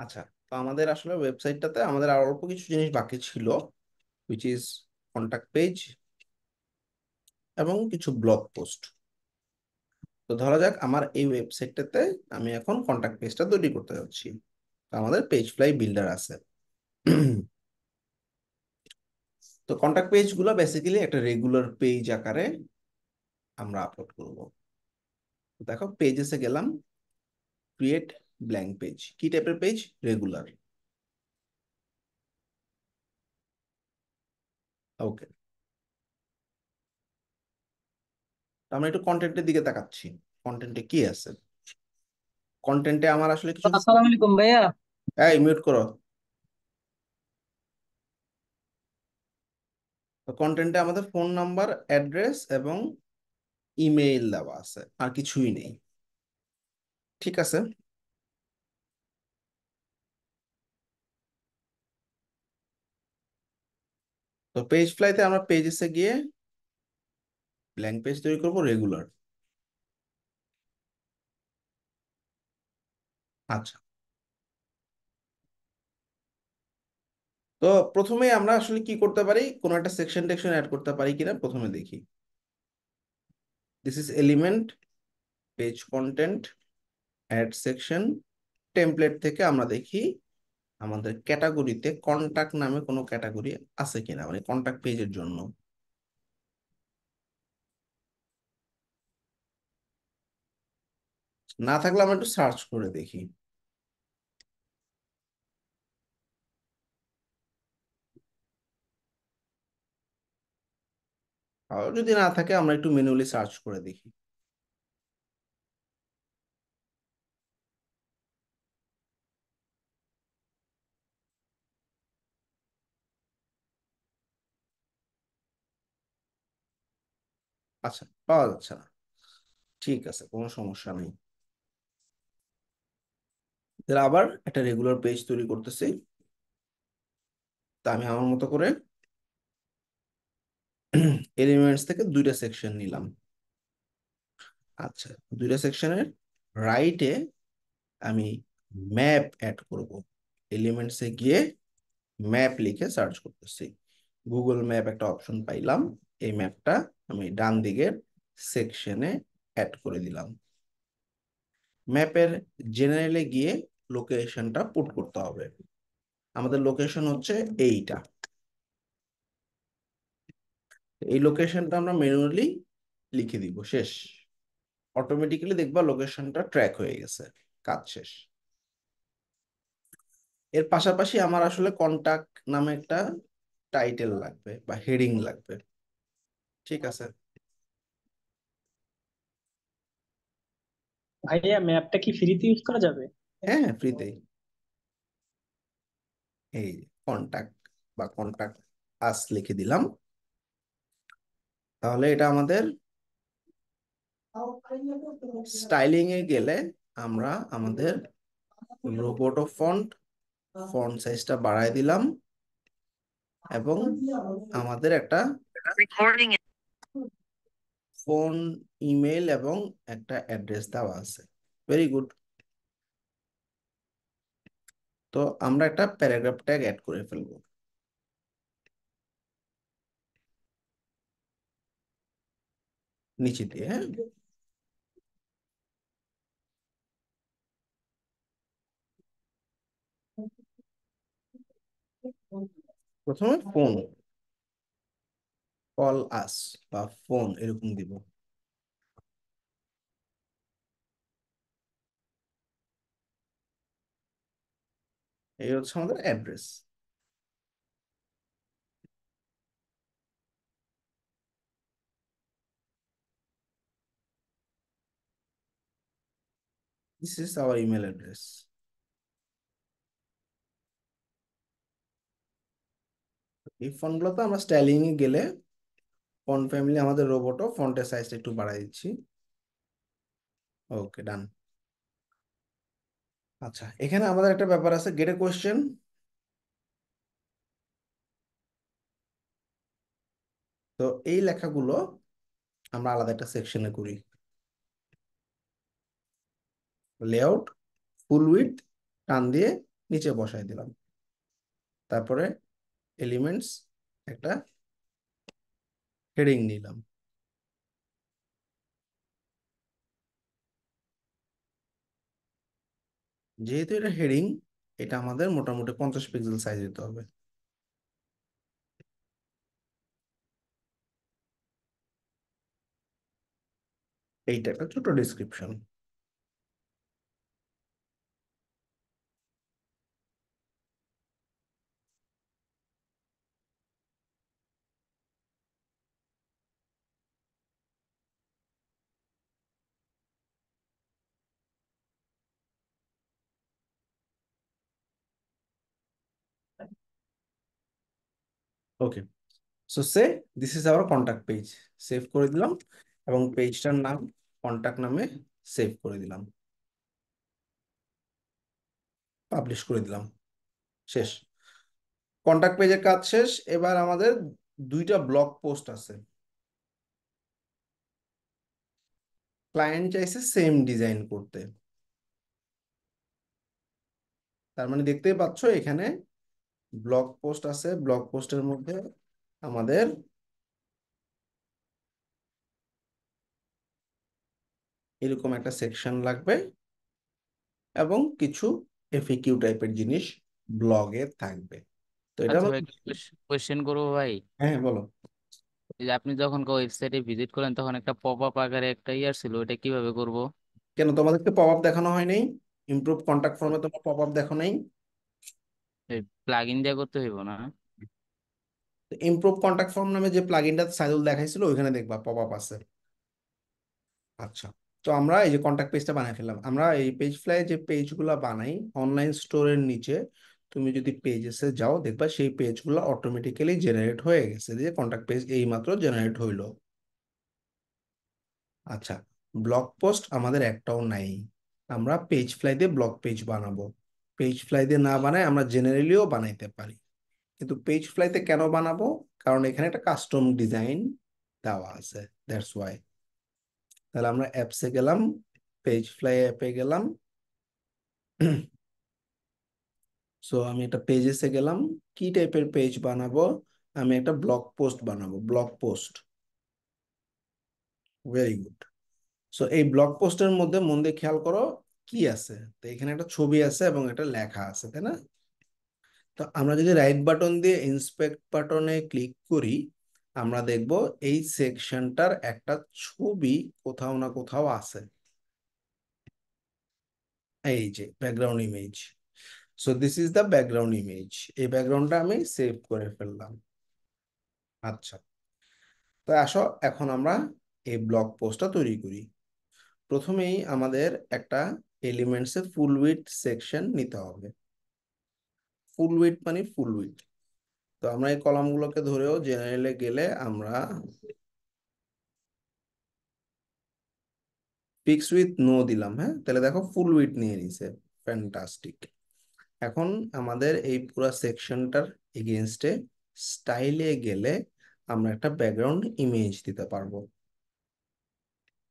আচ্ছা, তো আমাদের আসলে ওয়েবসাইটটাতে আমাদের আর অল্প কিছু জিনিস বাকি ছিল, উইচ ইজ কন্টাক্ট পেজ এবং কিছু ব্লগ পোস্ট। তো ধরা যাক আমার এই ওয়েবসাইটটাতে আমি এখন কন্টাক্ট পেজটা তৈরি করতে যাচ্ছি। তো আমাদের পেজ ফ্লাই বিল্ডার আছে। তো কন্টাক্ট পেজ গুলো বেসিক্যালি একটা রেগুলার পেজ আকারে আমরা আপলোড করব। তো দেখো পেজেসে গেলাম, ক্রিয়েট ব্ল্যাঙ্ক পেজ। কি টাইপের পেজ? রেগুলার। ওকে, আমরা একটু কন্টেন্টের দিকে তাকাচ্ছি। কন্টেন্টে কি আছে? কন্টেন্টে আমার আসলে কিছু, আসসালামু আলাইকুম ভাইয়া। এই মিউট করো। তো কন্টেন্টে আমাদের ফোন নাম্বার, অ্যাড্রেস এবং ইমেইল দেওয়া আছে, আর কিছুই নেই। ঠিক আছে। তো পেজ ফ্লাইতে আমরা পেজেসে গিয়ে ব্ল্যাঙ্ক পেজ তৈরি করব রেগুলার। আচ্ছা, তো প্রথমে আমরা আসলে কি করতে পারি, কোন একটা সেকশন টেকশন অ্যাড করতে পারি কিনা প্রথমে দেখি। This is element, page content, add section. Template থেকে আমরা দেখি আমাদের ক্যাটাগরিতে কন্টাক্ট নামে কোনো ক্যাটাগরি আছে কিনা, মানে কন্টাক্ট পেজের জন্য। না থাকলে আমরা একটু সার্চ করে দেখি। আর যদি না থাকে আমরা একটু ম্যানুয়ালি সার্চ করে দেখি। আচ্ছা, পাওয়া যাচ্ছে না। ঠিক আছে, কোনো সমস্যা নেই। তাহলে আবার একটা রেগুলার পেজ তৈরি করতেছি। তা আমি আমার মতো করে এলিমেন্টস থেকে দুইটা সেকশন নিলাম। আচ্ছা, দুইটা সেকশনের রাইটে আমি ম্যাপ অ্যাড করব। এলিমেন্টসে গিয়ে ম্যাপ লিখে সার্চ করতেছি। গুগল ম্যাপ একটা অপশন পাইলাম। এই ম্যাপটা আমি ডান দিকের সেকশনে অ্যাড করে দিলাম। ম্যাপের জেনারেলে গিয়ে লোকেশনটা পুট করতে হবে। আমাদের লোকেশন হচ্ছে এইটা। এই লোকেশনটা আমরা ম্যানুয়ালি লিখে দিব, শেষ। অটোমেটিক্যালি দেখবা লোকেশনটা ট্র্যাক হয়ে গেছে। কাজ শেষ। এর পাশাপাশি আমার আসলে কন্টাক্ট নামে একটা টাইটেল লাগবে বা হেডিং লাগবে। ঠিক আছে। ভাইয়া ম্যাপটা কি ফ্রিতে ইউজ করা যাবে? হ্যাঁ, ফ্রিতেই। এই কন্টাক্ট বা কন্টাক্ট আস লিখে দিলাম। তাহলে এটা আমাদের স্টাইলিং এ গেলে আমরা আমাদের রোবোটো ফন্ট, ফন্ট সাইজটা বাড়ায় দিলাম এবং আমাদের একটা ফোন, ইমেল এবং একটা অ্যাড্রেস দেওয়া আছে। Very good. তো আমরা একটা প্যারাগ্রাফ ট্যাগ অ্যাড করে ফেলবো নিচে দিয়ে। হ্যাঁ, প্রথমে ফোন, কল আস বা ফোন এরকম দিব। এই হচ্ছে আমাদের address. This is our email address. এই ফন্টগুলোতে আমরা স্টাইলিং এ গেলে ফন্ট ফ্যামিলি আমাদের রোবটও ফন্টের সাইজটা একটু বাড়াই দিচ্ছি। ওকে, ডান। আচ্ছা, এখানে আমাদের একটা ব্যাপার আছে, গেট এ কোয়েশ্চেন। তো এই লেখাগুলো আমরা আলাদা একটা সেকশনে করি। লেআউট, ফুল উইডথ টান দিয়ে নিচে বসাই দিলাম। তারপরে এলিমেন্টস, একটা হেডিং নিলাম। যেহেতু এটা হেডিং, এটা আমাদের মোটামুটি 50 পিক্সেল সাইজ দিতে হবে। এইটা একটা ছোট description. Okay, so say this is our contact page. Save করে দিলাম এবং পেজটার নাম কন্টাক্ট নামে সেভ করে দিলাম, পাবলিশ করে দিলাম। শেষ, কন্টাক্ট পেজের কাজ শেষ। এবার আমাদের দুইটা ব্লগ পোস্ট আছে। ক্লায়েন্ট চাইছে সেম ডিজাইন করতে, তার মানে দেখতেই পাচ্ছ এখানে ব্লগ পোস্ট আছে। ব্লগ পোস্টের মধ্যে আমাদের এরকম একটা সেকশন লাগবে এবং কিছু এফএকিউ টাইপের জিনিস ব্লগে থাকবে। তো এটা আচ্ছা ভাই, আমাদের, কোয়েশ্চেন করবো ভাই। হ্যাঁ বলো। এই যে আপনি যখন ওয়েবসাইটে ভিজিট করেন তখন একটা পপ আপ আকারে একটা ইয়ার ছিল, এটা কিভাবে করব? কেন তোমাদেরকে পপ আপ দেখানো হয় নাই? ইমপ্রুভ কন্টাক্ট ফর্মে তোমার পপ আপ দেখো নাই? প্লাগ ইন দিয়ে করতে হইব না? ইমপ্রুভ কন্টাক্ট ফর্ম নামে যে প্লাগইনটা সাইদুল দেখাইছিল ওইখানে দেখবা পপ আপ আছে। আচ্ছা, তো আমরা এই যে কন্টাক্ট পেজটা বানাই ফেললাম। আমরা এই পেজ ফ্লাই যে পেজগুলো বানাই অনলাইন স্টোরের নিচে, তুমি যদি পেজেসে যাও দেখবা সেই পেজগুলো অটোমেটিক্যালি জেনারেট হয়ে গেছে, যে কন্টাক্ট পেজ এই মাত্র জেনারেট হইলো। আচ্ছা, ব্লগ পোস্ট আমাদের একটাও নাই। আমরা পেজ ফ্লাই দিয়ে ব্লগ পেজ বানাবো। পেজ ফ্লাই দিয়ে না বানাই আমরা জেনারেলিও বানাইতে পারি, কিন্তু পেজ ফ্লাইতে কেন বানাবো? কারণ এখানে একটা কাস্টম ডিজাইন দেওয়া আছে, দ্যাটস ওয়াই। তাহলে আমরা অ্যাপসে গেলাম, পেজ ফ্লাই অ্যাপে গেলাম। সো আমি একটা পেজেসে গেলাম। কি টাইপের পেজ বানাবো? আমি একটা ব্লগ পোস্ট বানাবো, blog post. Very good. So এই ব্লগ পোস্টের মধ্যে মন দিয়ে খেয়াল করো কি আছে। তো এখানে একটা ছবি আছে এবং একটা লেখা আছে, তাই না? তো আমরা যদি রাইট বাটন দিয়ে ইন্সপেক্ট বাটনে ক্লিক করি, আমরা দেখব এই সেকশনটার একটা ছবি কোথাও না কোথাও আছে। এই যে background image. So this is the background image. এই ব্যাকগ্রাউন্ডটা আমি সেভ করে ফেললাম। আচ্ছা, তো আসো এখন আমরা এই ব্লগ পোস্টটা তৈরি করি। প্রথমেই আমাদের একটা এলিমেন্টসে ফুল উইডথ সেকশন নিতে হবে। ফুল উইডথ মানে ফুল উইডথ। তো আমরা এই কলামগুলোকে ধরেও জেনারেলে গেলে আমরা ফিক্স উইথ নো দিলাম। হ্যাঁ, তাহলে দেখো ফুল উইডথ নিয়ে নিছে। ফ্যান্টাস্টিক। এখন আমাদের এই পুরো সেকশনটার এগেইনস্টে স্টাইলে গেলে আমরা একটা ব্যাকগ্রাউন্ড ইমেজ দিতে পারবো।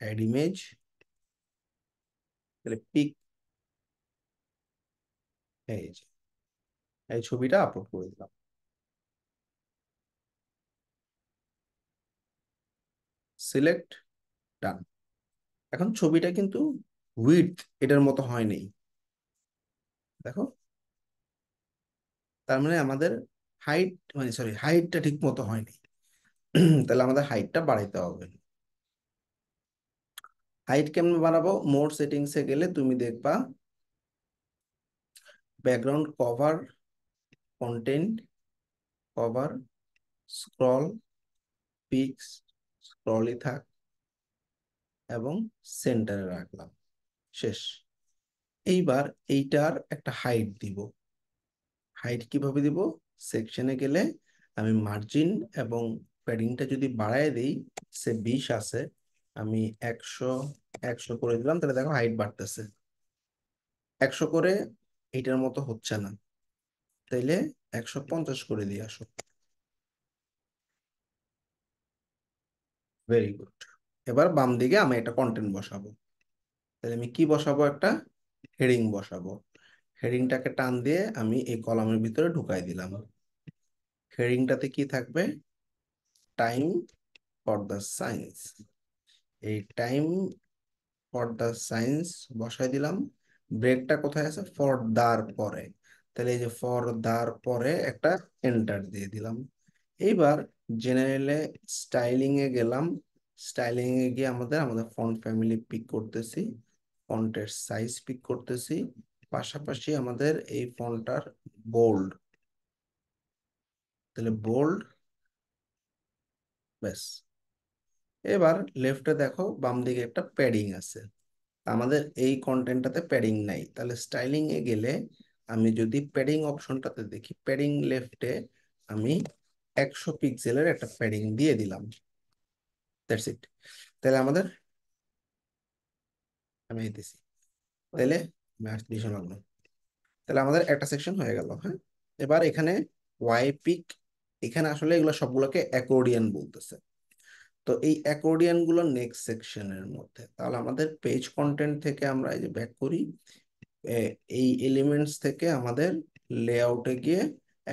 অ্যাড ইমেজ, তাহলে পিক, এই যে এই ছবিটা আপলোড করে দিলাম। সিলেক্ট, ডান। এখন ছবিটা কিন্তু উইডথ এটার মতো হয় নাই, দেখো। তার মানে আমাদের হাইট, মানে সরি হাইটটা ঠিক মতো হয়নি। তাহলে আমাদের হাইটটা বাড়াইতে হবে। হাইট কেমনে বাড়াবো? মোর সেটিংসে গেলে তুমি দেখবা background cover, content, cover, scroll, fix, স্ক্রলই থাক এবং সেন্টারে রাখলাম। শেষ। এইবার এইটার একটা হাইট দিব। হাইট কিভাবে দিব? সেকশনে গেলে আমি মার্জিন এবং প্যাডিংটা যদি বাড়ায় দিই, সে 20 আছে, আমি 100 করে দিলাম, তাহলে দেখো হাইট বাড়তেছে। 100 করে এইটার মতো হচ্ছে না, তাইলে 150 করে দিয়ে আসো। Very good. এবার বাম দিকে আমি একটা কন্টেন্ট বসাবো। তাহলে আমি কি বসাবো? একটা হেডিং বসাবো। হেডিংটাকে টান দিয়ে আমি এই কলামের ভিতরে ঢুকাই দিলাম। হেডিংটাতে কি থাকবে? Time for the science. এই টাইম ফর দ্য সায়েন্স বসাই দিলাম। ব্রেকটা কোথায় আছে? ফর দার পরে। তাহলে এই যে ফর দার পরে একটা এন্টার দিয়ে দিলাম। এইবার জেনারেলে স্টাইলিং এ গেলাম। স্টাইলিং এ গিয়ে আমাদের আমাদের ফন্ট ফ্যামিলি পিক করতেছি, ফন্টের সাইজ পিক করতেছি, পাশাপাশি আমাদের এই ফন্টটার বোল্ড। তাহলে বোল্ড, ব্যাস। এবার লেফটে দেখো বাম দিকে একটা প্যাডিং আছে। আমাদের এই কন্টেন্টটাতে প্যাডিং নাই, তাহলে স্টাইলিং এ গেলে আমি যদি প্যাডিং অপশনটাতে দেখি, প্যাডিং লেফটে আমি 100 পিক্সেলের একটা প্যাডিং দিয়ে দিলাম। That's it. তাহলে আমাদের, আমি দিতেছি, তাহলে ম্যাথ ডিভিশন লাগলো। তাহলে আমাদের একটা সেকশন হয়ে গেল। হ্যাঁ, এবার এখানে ওয়াই পিক, এখানে আসলে এগুলো সবগুলোকে অ্যাকর্ডিয়ান বলতেছে। তো এই অ্যাকর্ডিয়ান গুলো নেক্সট সেকশনের মধ্যে। তাহলে আমাদের পেজ কন্টেন্ট থেকে আমরা এই যে ব্যাক করি, এই এলিমেন্টস থেকে আমাদের লেআউটে গিয়ে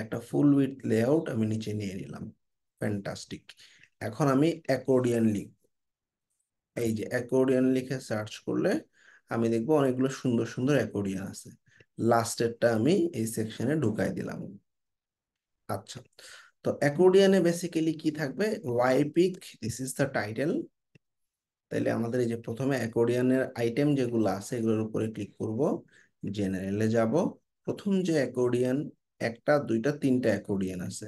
একটা ফুল উইথ লেআউট আমি নিচে নিয়ে নিলাম। ফ্যান্টাস্টিক। এখন আমি অ্যাকর্ডিয়ান লিখব। এই যে অ্যাকর্ডিয়ান লিখে সার্চ করলে আমি দেখবো অনেকগুলো সুন্দর সুন্দর অ্যাকর্ডিয়ান আছে। লাস্টেরটা আমি এই সেকশনে ঢুকাই দিলাম। আচ্ছা, তো অ্যাকর্ডিয়ানে বেসিক্যালি কি থাকবে? Why peak, this is the title. তাইলে আমাদের এই যে প্রথমে অ্যাকর্ডিয়ানের আইটেম যেগুলো আছে এগুলোর উপরে ক্লিক করব, জেনারেলে যাব। প্রথম যে অ্যাকর্ডিয়ান, একটা দুইটা তিনটা অ্যাকর্ডিয়ান আছে।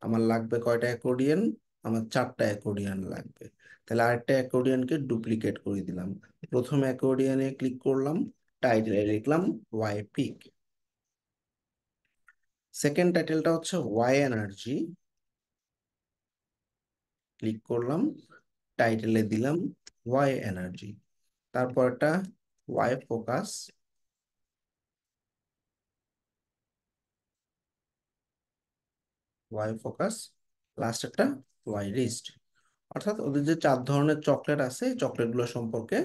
আমার লাগবে কয়টা অ্যাকর্ডিয়ান? আমার 4টা অ্যাকর্ডিয়ান লাগবে। তাহলে আরেকটা অ্যাকর্ডিয়ানকে ডুপ্লিকেট করে দিলাম। প্রথম অ্যাকর্ডিয়ানে ক্লিক করলাম, টাইটেলে লিখলাম ওয়াই পিক। সেকেন্ড টাইটেলটা হচ্ছে ওয়াই এনার্জি, ক্লিক করলাম, টাইটেলে দিলাম ওয়াই এনার্জি। তারপরটা why focus, why focus, last একটা ওয়াই রিস্ট। অর্থাৎ ওদের যে 4 ধরনের চকলেট আছে এই চকলেটগুলো সম্পর্কে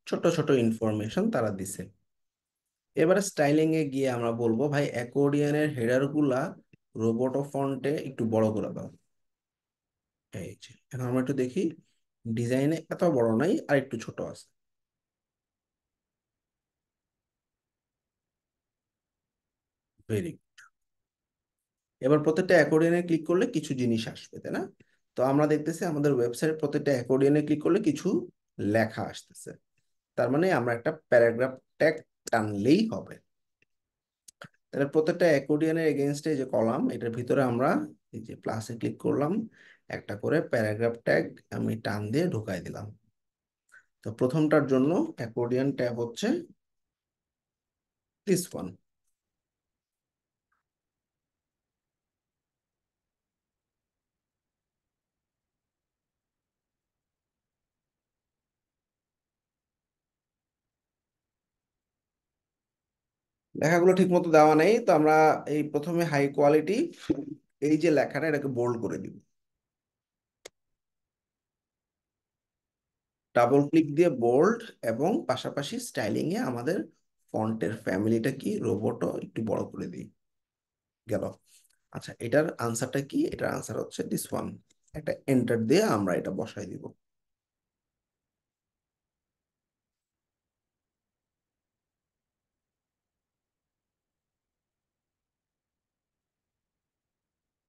ছোট ছোট ইনফরমেশন তারা দিছে। এবারে স্টাইলিং এ গিয়ে আমরা বলবো ভাই অ্যাকর্ডিয়ানের হেডার গুলা রোবোটো ফন্টে একটু বড় করে দাও। এই যে এখন আমরা একটু দেখি, ডিজাইনে এত বড় নাই, আর একটু ছোট আছে। ভেরি। এবার প্রত্যেকটা অ্যাকর্ডিয়নে ক্লিক করলে কিছু জিনিস আসবে, তাই না? তো আমরা দেখতেছি আমাদের ওয়েবসাইট প্রত্যেকটা অ্যাকর্ডিয়নে ক্লিক করলে কিছু লেখা আসতেছে। তার মানে আমরা একটা প্যারাগ্রাফ ট্যাগ টানলেই হবে। তাহলে প্রত্যেকটা অ্যাকর্ডিয়নের এগেনস্টে যে কলাম, এটার ভিতরে আমরা এই যে প্লাসে ক্লিক করলাম, একটা করে প্যারাগ্রাফ ট্যাগ আমি টান দিয়ে ঢুকাই দিলাম। তো প্রথমটার জন্য অ্যাকর্ডিয়ন ট্যাগ হচ্ছে দিস ওয়ান। লেখাগুলো ঠিক মতো দেওয়া নেই, তো আমরা এই প্রথমে হাই কোয়ালিটি, এই যে লেখাটা এটাকে বোল্ড করে দিব। ডাবল ক্লিক দিয়ে বোল্ড, এবং পাশাপাশি স্টাইলিং এ আমাদের ফন্টের ফ্যামিলিটা কি, রোবটও একটু বড় করে দিই। গেল। আচ্ছা, এটার আনসারটা কি? এটার আনসার হচ্ছে দিস ওয়ান। একটা এন্টার দিয়ে আমরা এটা বসাই দিব।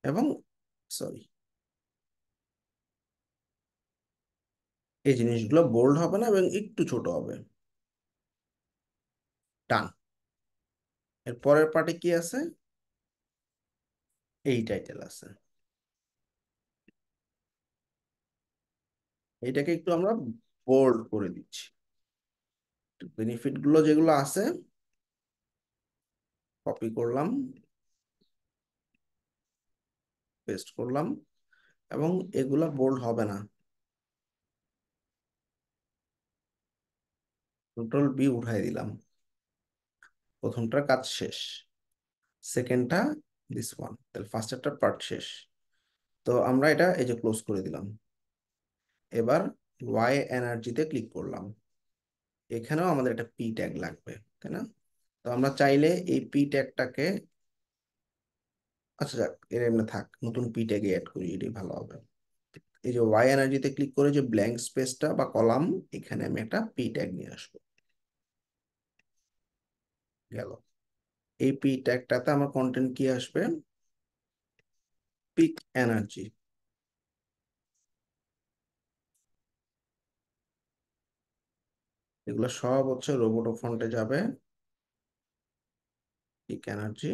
এবং সরি, এই জিনিসগুলো বোল্ড হবে না এবং একটু ছোট হবে। ডান। এর পরের পার্টে কি আছে? এই টাইটেল আছে। এইটাকে একটু আমরা বোল্ড করে দিচ্ছি। বেনিফিট গুলো যেগুলো আছে কপি করলাম, পেস্ট করলাম, এবং এগুলা বোল্ড হবে না। কন্ট্রোল বি উঠাই দিলাম। প্রথমটার কাজ শেষ। সেকেন্ডটা দিস ওয়ান, তাহলে ফার্স্টেরটার পার্ট শেষ। তো আমরা এটা এই যে ক্লোজ করে দিলাম। এবার ওয়াই এনার্জিতে ক্লিক করলাম। এখানেও আমাদের একটা পি ট্যাগ লাগবে, তাই না? তো আমরা চাইলে এই পি ট্যাগটাকে, আচ্ছা যাক এর এমনি থাক, নতুন পি ট্যাগে অ্যাড করি, এটাই ভালো হবে। এই যে ওয়াই এনার্জিতে ক্লিক করে যে ব্ল্যাঙ্ক স্পেসটা বা কলাম, এখানে আমি একটা পি ট্যাগ নিয়ে আসবো। গেল। এই পি ট্যাগটাতে আমার কন্টেন্ট কি আসবে? Peak energy. এগুলো সব হচ্ছে রোবোটো ফন্টে যাবে। Peak energy,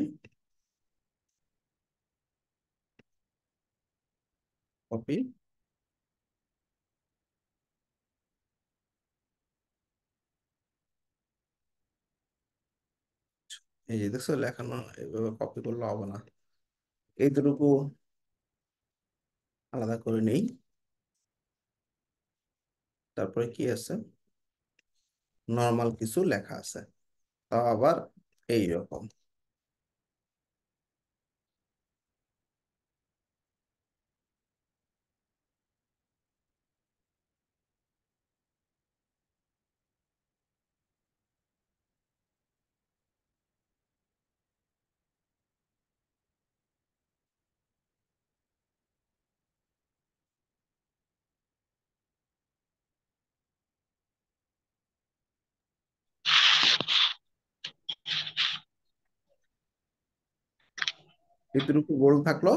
copy. এই যে দেখছো লেখানো, এভাবে কপি করলে হবে না, এইটুকু আলাদা করে নেই। তারপরে কি আছে? নর্মাল কিছু লেখা আছে, তাও আবার এইরকম। এইটুকু গোল থাকলো,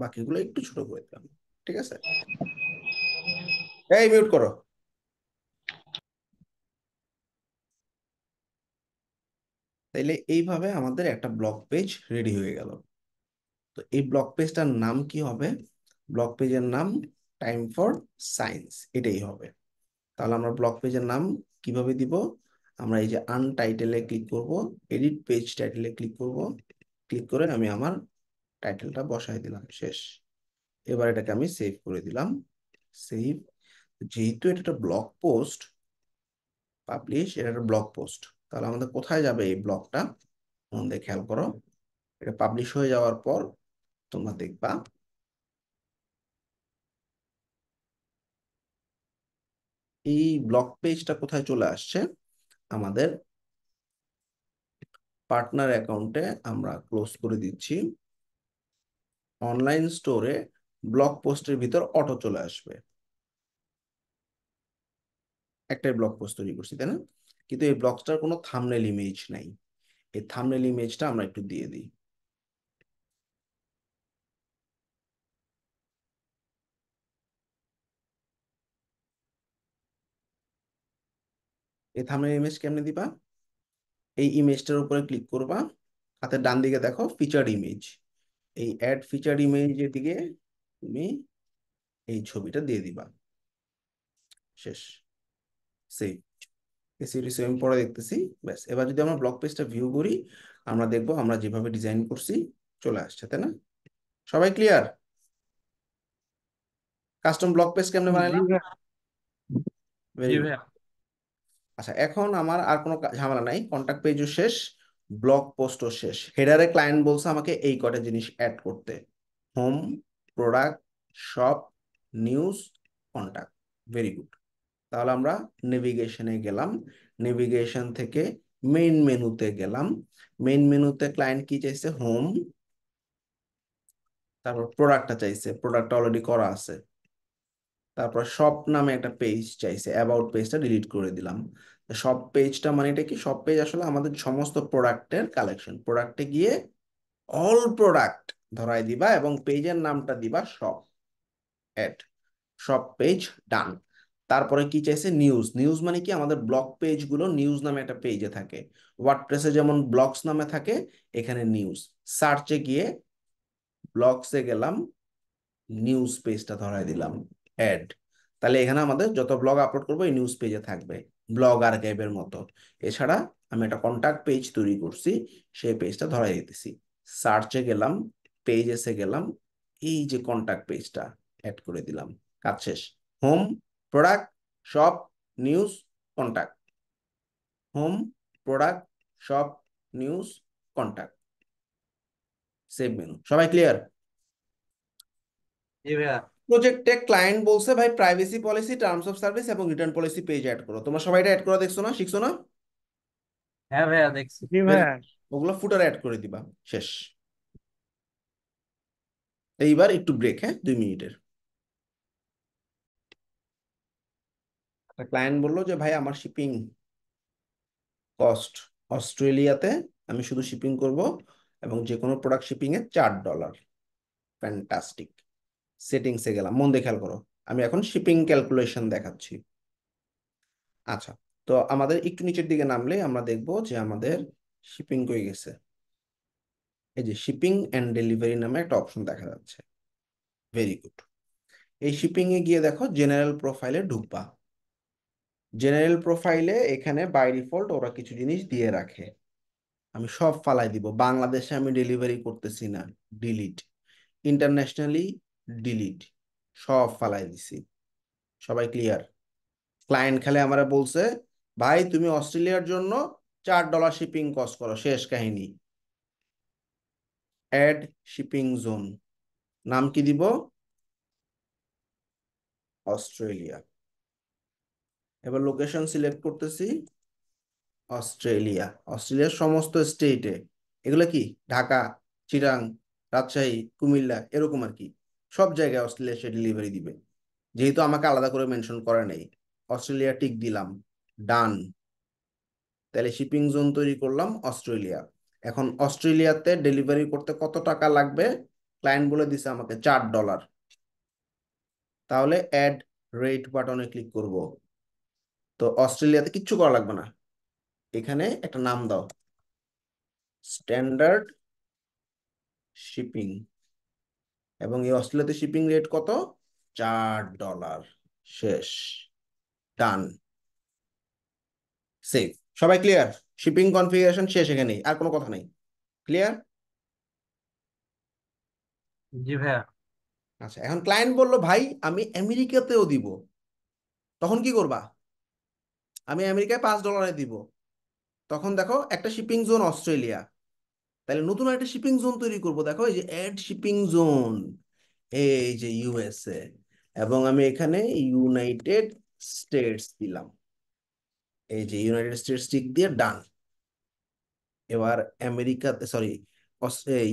বাকিগুলো একটু ছোট করে দিলাম। ঠিক আছে, এই মিউট করো। তাইলে এইভাবে আমাদের একটা ব্লগ পেজ রেডি হয়ে গেল। তো এই ব্লগ পেজটার নাম কি হবে? ব্লগ পেজের নাম টাইম ফর সায়েন্স, এটাই হবে। তাহলে আমরা ব্লগ পেজের নাম কিভাবে দিব? আমরা এই যে আনটাইটেলে ক্লিক করব, এডিট পেজ টাইটেলে ক্লিক করব, ক্লিক করে আমি আমার টাইটেলটা বসাই দিলাম, শেষ। এবার এটাকে আমি সেভ করে দিলাম। সেভ। যেহেতু এটা একটা ব্লগ পোস্ট, পাবলিশ, এটা একটা ব্লগ পোস্ট, তাহলে আমাদের কোথায় যাবে এই ব্লগটা? আমাদের খেয়াল করো, এটা পাবলিশ হয়ে যাওয়ার পর তোমরা দেখবা এই ব্লগ পেজটা কোথায় চলে আসছে? আমাদের পার্টনার অ্যাকাউন্টে আমরা ক্লোজ করে দিচ্ছি। অনলাইন স্টোরে ব্লগ পোস্টের ভিতর অটো চলে আসবে। একটাই ব্লগ পোস্ট তৈরি করছি, তাই না? কিন্তু এই ব্লগটার কোনো থাম্বনেল ইমেজ নাই। এই থাম্বনেল ইমেজটা আমরা একটু দিয়ে দিই। এই থাম্বনেল ইমেজ কেমনে দিবা? এই ইমেজটার উপরে ক্লিক করবা, হাতের ডান দিকে দেখো ফিচার্ড ইমেজ, এই অ্যাড ফিচার্ড ইমেজের দিকে তুমি এই ছবিটা দিয়ে দিবা, শেষ। সেভ। সিরিজ আমি পরে দেখতেছি। ব্যাস, এবার যদি আমরা ব্লগ পেজটা ভিউ করি, আমরা দেখবো আমরা যেভাবে ডিজাইন করছি চলে আসছে, তাই না? সবাই ক্লিয়ার? কাস্টম ব্লগ পেজ কেমনে জি বানাইলাম? ভাইয়া। ভেরি জি গুড। ভাইয়া। আচ্ছা, এখন আমার আর কোনো ঝামেলা নাই, কন্টাক্ট পেজও শেষ, ব্লগ পোস্টও শেষ। হেডারে ক্লায়েন্ট বলছে আমাকে এই কটা জিনিস অ্যাড করতে: home, product, shop, news, contact. Very good. তাহলে আমরা নেভিগেশনে গেলাম, নেভিগেশন থেকে মেইন মেনুতে গেলাম। মেইন মেনুতে ক্লায়েন্ট কি চাইছে? হোম, তারপর প্রোডাক্টটা চাইছে, প্রোডাক্টটা অলরেডি করা আছে। তারপর শপ নামে একটা পেজ চাইছে, অ্যাবাউট পেজটা ডিলিট করে দিলাম। শপ পেজটা মানে এটা কি? শপ পেজ আসলে আমাদের সমস্ত প্রোডাক্টের কালেকশন, প্রোডাক্টে গিয়ে অল প্রোডাক্ট ধরাই দিবা এবং পেজের নামটা দিবা শপ। এড শপ পেজ, ডান। তারপরে কি চাইছে? নিউজ। নিউজ মানে কি? আমাদের ব্লগ পেজ গুলো নিউজ নামে একটা পেজে থাকে। ওয়ার্ডপ্রেসে যেমন ব্লগস নামে থাকে, এখানে নিউজ। সার্চে গিয়ে ব্লগসে গেলাম, নিউজ পেজটা ধরাই দিলাম, অ্যাড। তাহলে এখানে আমাদের যত ব্লগ আপলোড করবো এই নিউজ পেজে থাকবে, ব্লগ আর্কাইভের মতো। এছাড়া আমি একটা কন্টাক্ট পেজ তৈরি করছি, সেই পেজটা ধরাই দিতেছি। সার্চে গেলাম, পেজেসে গেলাম, এই যে কন্টাক্ট পেজটা অ্যাড করে দিলাম, কাজ শেষ। Home, product, shop, news, contact. Home, product, shop, news, contact. Save menu. সবাই ক্লিয়ার? জি ভাইয়া। প্রজেক্টে ক্লায়েন্ট বলছে ভাই privacy policy, terms of service এবং রিটার্ন পলিসি পেজ অ্যাড করো। তোমরা সবাই এটা অ্যাড করা দেখছো না, শিখছো না? হ্যাঁ ভাইয়া দেখছি। জি Very ভাইয়া। good. ওগুলো ফুটারে অ্যাড করে দিবা, শেষ। এইবার একটু ব্রেক, হ্যাঁ, 2 মিনিটের। একটা ক্লায়েন্ট বললো যে ভাই আমার শিপিং কস্ট অস্ট্রেলিয়াতে, আমি শুধু শিপিং করব এবং যে কোনো প্রোডাক্ট শিপিং এ $4। ফ্যান্টাস্টিক। সেটিংসে গেলাম, মন দিয়ে খেয়াল করো, আমি এখন শিপিং ক্যালকুলেশন দেখাচ্ছি। আচ্ছা, তো আমাদের একটু নিচের দিকে নামলে আমরা দেখবো যে আমাদের শিপিং কই গেছে। এই যে শিপিং এন্ড ডেলিভারি নামে একটা অপশন দেখা যাচ্ছে। Very good. এই শিপিং এ গিয়ে দেখো জেনারেল প্রোফাইলে ঢুকবা। জেনারেল প্রোফাইলে এখানে বাই ডিফল্ট ওরা কিছু জিনিস দিয়ে রাখে, আমি সব ফালাই দিব। বাংলাদেশে আমি ডেলিভারি করতেছি না, ডিলিট। Internationally, delete. সব ফালাই দিছি। সবাই ক্লিয়ার? ক্লায়েন্ট খালি আমারে বলছে ভাই তুমি অস্ট্রেলিয়ার জন্য $4 শিপিং কস্ট করো, শেষ কাহিনী। অ্যাড শিপিং জোন, নাম কি দিব? অস্ট্রেলিয়া। এবার লোকেশন সিলেক্ট করতেছি, অস্ট্রেলিয়া। অস্ট্রেলিয়ার সমস্ত স্টেটে, এগুলো কি ঢাকা, চিরাং, রাজশাহী, কুমিল্লা, এরকম আর কি, সব জায়গায় অস্ট্রেলিয়া সে ডেলিভারি দিবে। যেহেতু আমাকে আলাদা করে মেনশন করা নেই, অস্ট্রেলিয়া টিক দিলাম, ডান। তাহলে শিপিং জোন তৈরি করলাম অস্ট্রেলিয়া। এখন অস্ট্রেলিয়াতে ডেলিভারি করতে কত টাকা লাগবে? ক্লায়েন্ট বলে দিছে আমাকে $4। তাহলে অ্যাড রেট বাটনে ক্লিক করব। তো অস্ট্রেলিয়াতে কিচ্ছু করা লাগবে না, এখানে একটা নাম দাও, স্ট্যান্ডার্ড শিপিং। এবং এই অস্ট্রেলিয়াতে শিপিং রেট কত? $4। শেষ, ডান, সেভ। সবাই ক্লিয়ার? শিপিং কনফিগারেশন শেষ, এখানেই, আর কোনো কথা নেই। ক্লিয়ার? জি ভাইয়া। আচ্ছা, এখন ক্লায়েন্ট বললো ভাই আমি আমেরিকাতেও দিব, তখন কি করবা? আমি আমেরিকায় $5 দিব। তখন দেখো একটা শিপিং জোন অস্ট্রেলিয়া, তাহলে নতুন একটা শিপিং জোন তৈরি করব। দেখো এই যে অ্যাড শিপিং জোন, এই যে ইউএসএ, এবং আমি এখানে ইউনাইটেড স্টেটস দিলাম। এই যে ইউনাইটেড স্টেটস টিক দিয়ে ডান। এবার আমেরিকাতে, সরি,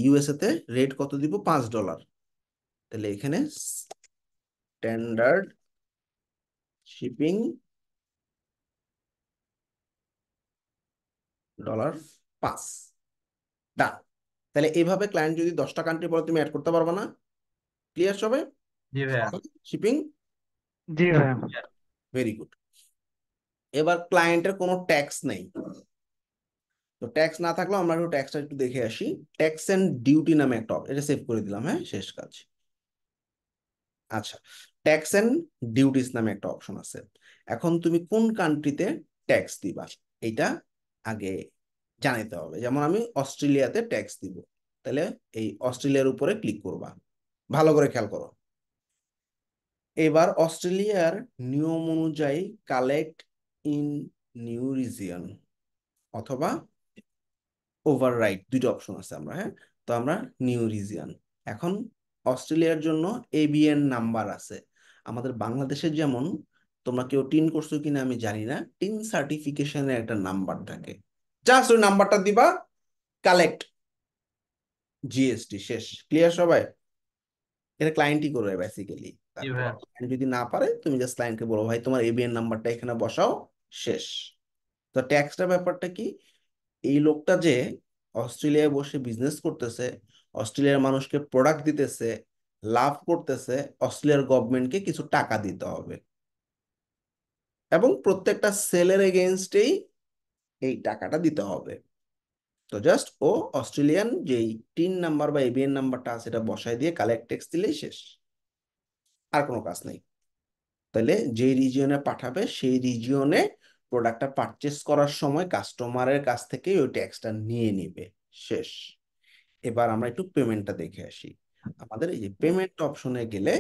ইউএসএ তে রেট কত দিব? $5। তাহলে এখানে স্ট্যান্ডার্ড শিপিং $5, ডান। তাহলে এইভাবে ক্লায়েন্ট যদি 10টা কান্ট্রি বলে তুমি অ্যাড করতে পারবে না? ক্লিয়ার সবে? জি ভাইয়া। শিপিং, জি ভাইয়া। Very good. এবার ক্লায়েন্টের কোনো ট্যাক্স নেই, তো ট্যাক্স না থাকলেও আমরা একটু ট্যাক্সটা একটু দেখে আসি। ট্যাক্স এন্ড ডিউটি নামে একটা এটা সেভ করে দিলাম, হ্যাঁ, শেষ কাজ। আচ্ছা, ট্যাক্স এন্ড ডিউটিস নামে একটা অপশন আছে। এখন তুমি কোন কান্ট্রিতে ট্যাক্স দিবা এটা আগে জানাইতে হবে। যেমন আমি অস্ট্রেলিয়াতে ট্যাক্স দিব, তাহলে এই অস্ট্রেলিয়ার উপরে ক্লিক করবা। ভালো করে খেয়াল করো। এবার অস্ট্রেলিয়ার নিয়ম অনুযায়ী কালেক্ট ইন নিউ রিজিয়ন অথবা ওভাররাইট, দুইটা অপশন আছে আমরা, হ্যাঁ। তো আমরা নিউ রিজিয়ন। এখন অস্ট্রেলিয়ার জন্য এবিএন নাম্বার আছে। আমাদের বাংলাদেশের যেমন, তোমরা কেউ টিন করছো কিনা আমি জানি না, টিন সার্টিফিকেশনের একটা নাম্বার থাকে, জাস্ট ওই নাম্বারটা দিবা, কালেক্ট জিএসটি, শেষ। ক্লিয়ার সবাই? এটা ক্লায়েন্টই করবে বেসিক্যালি। জি তারপর ভাইয়া। client যদি না পারে তুমি জাস্ট ক্লায়েন্টকে বলো ভাই তোমার এবিএন নাম্বারটা এখানে বসাও, শেষ। তো ট্যাক্সটার ব্যাপারটা কি? এই লোকটা যে অস্ট্রেলিয়ায় বসে বিজনেস করতেছে, অস্ট্রেলিয়ার মানুষকে প্রোডাক্ট দিতেছে, লাভ করতেছে, অস্ট্রেলিয়ার গভর্নমেন্টকে কিছু টাকা দিতে হবে, এবং প্রত্যেকটা সেলের এগেনস্টেই এই টাকাটা দিতে হবে। তো জাস্ট ও অস্ট্রেলিয়ান যেই টিন নাম্বার বা এবিএন নাম্বারটা আছে এটা বসায় দিয়ে কালেক্ট ট্যাক্স দিলেই শেষ, আর কোনো কাজ নেই। তাহলে যেই রিজিয়নে পাঠাবে সেই রিজিয়নে প্রোডাক্টটা পারচেস করার সময় কাস্টমারের কাছ থেকে ওই ট্যাক্সটা নিয়ে নিবে, শেষ। এবার আমরা একটু পেমেন্টটা দেখে আসি। আমাদের এই যে পেমেন্ট অপশনে গেলে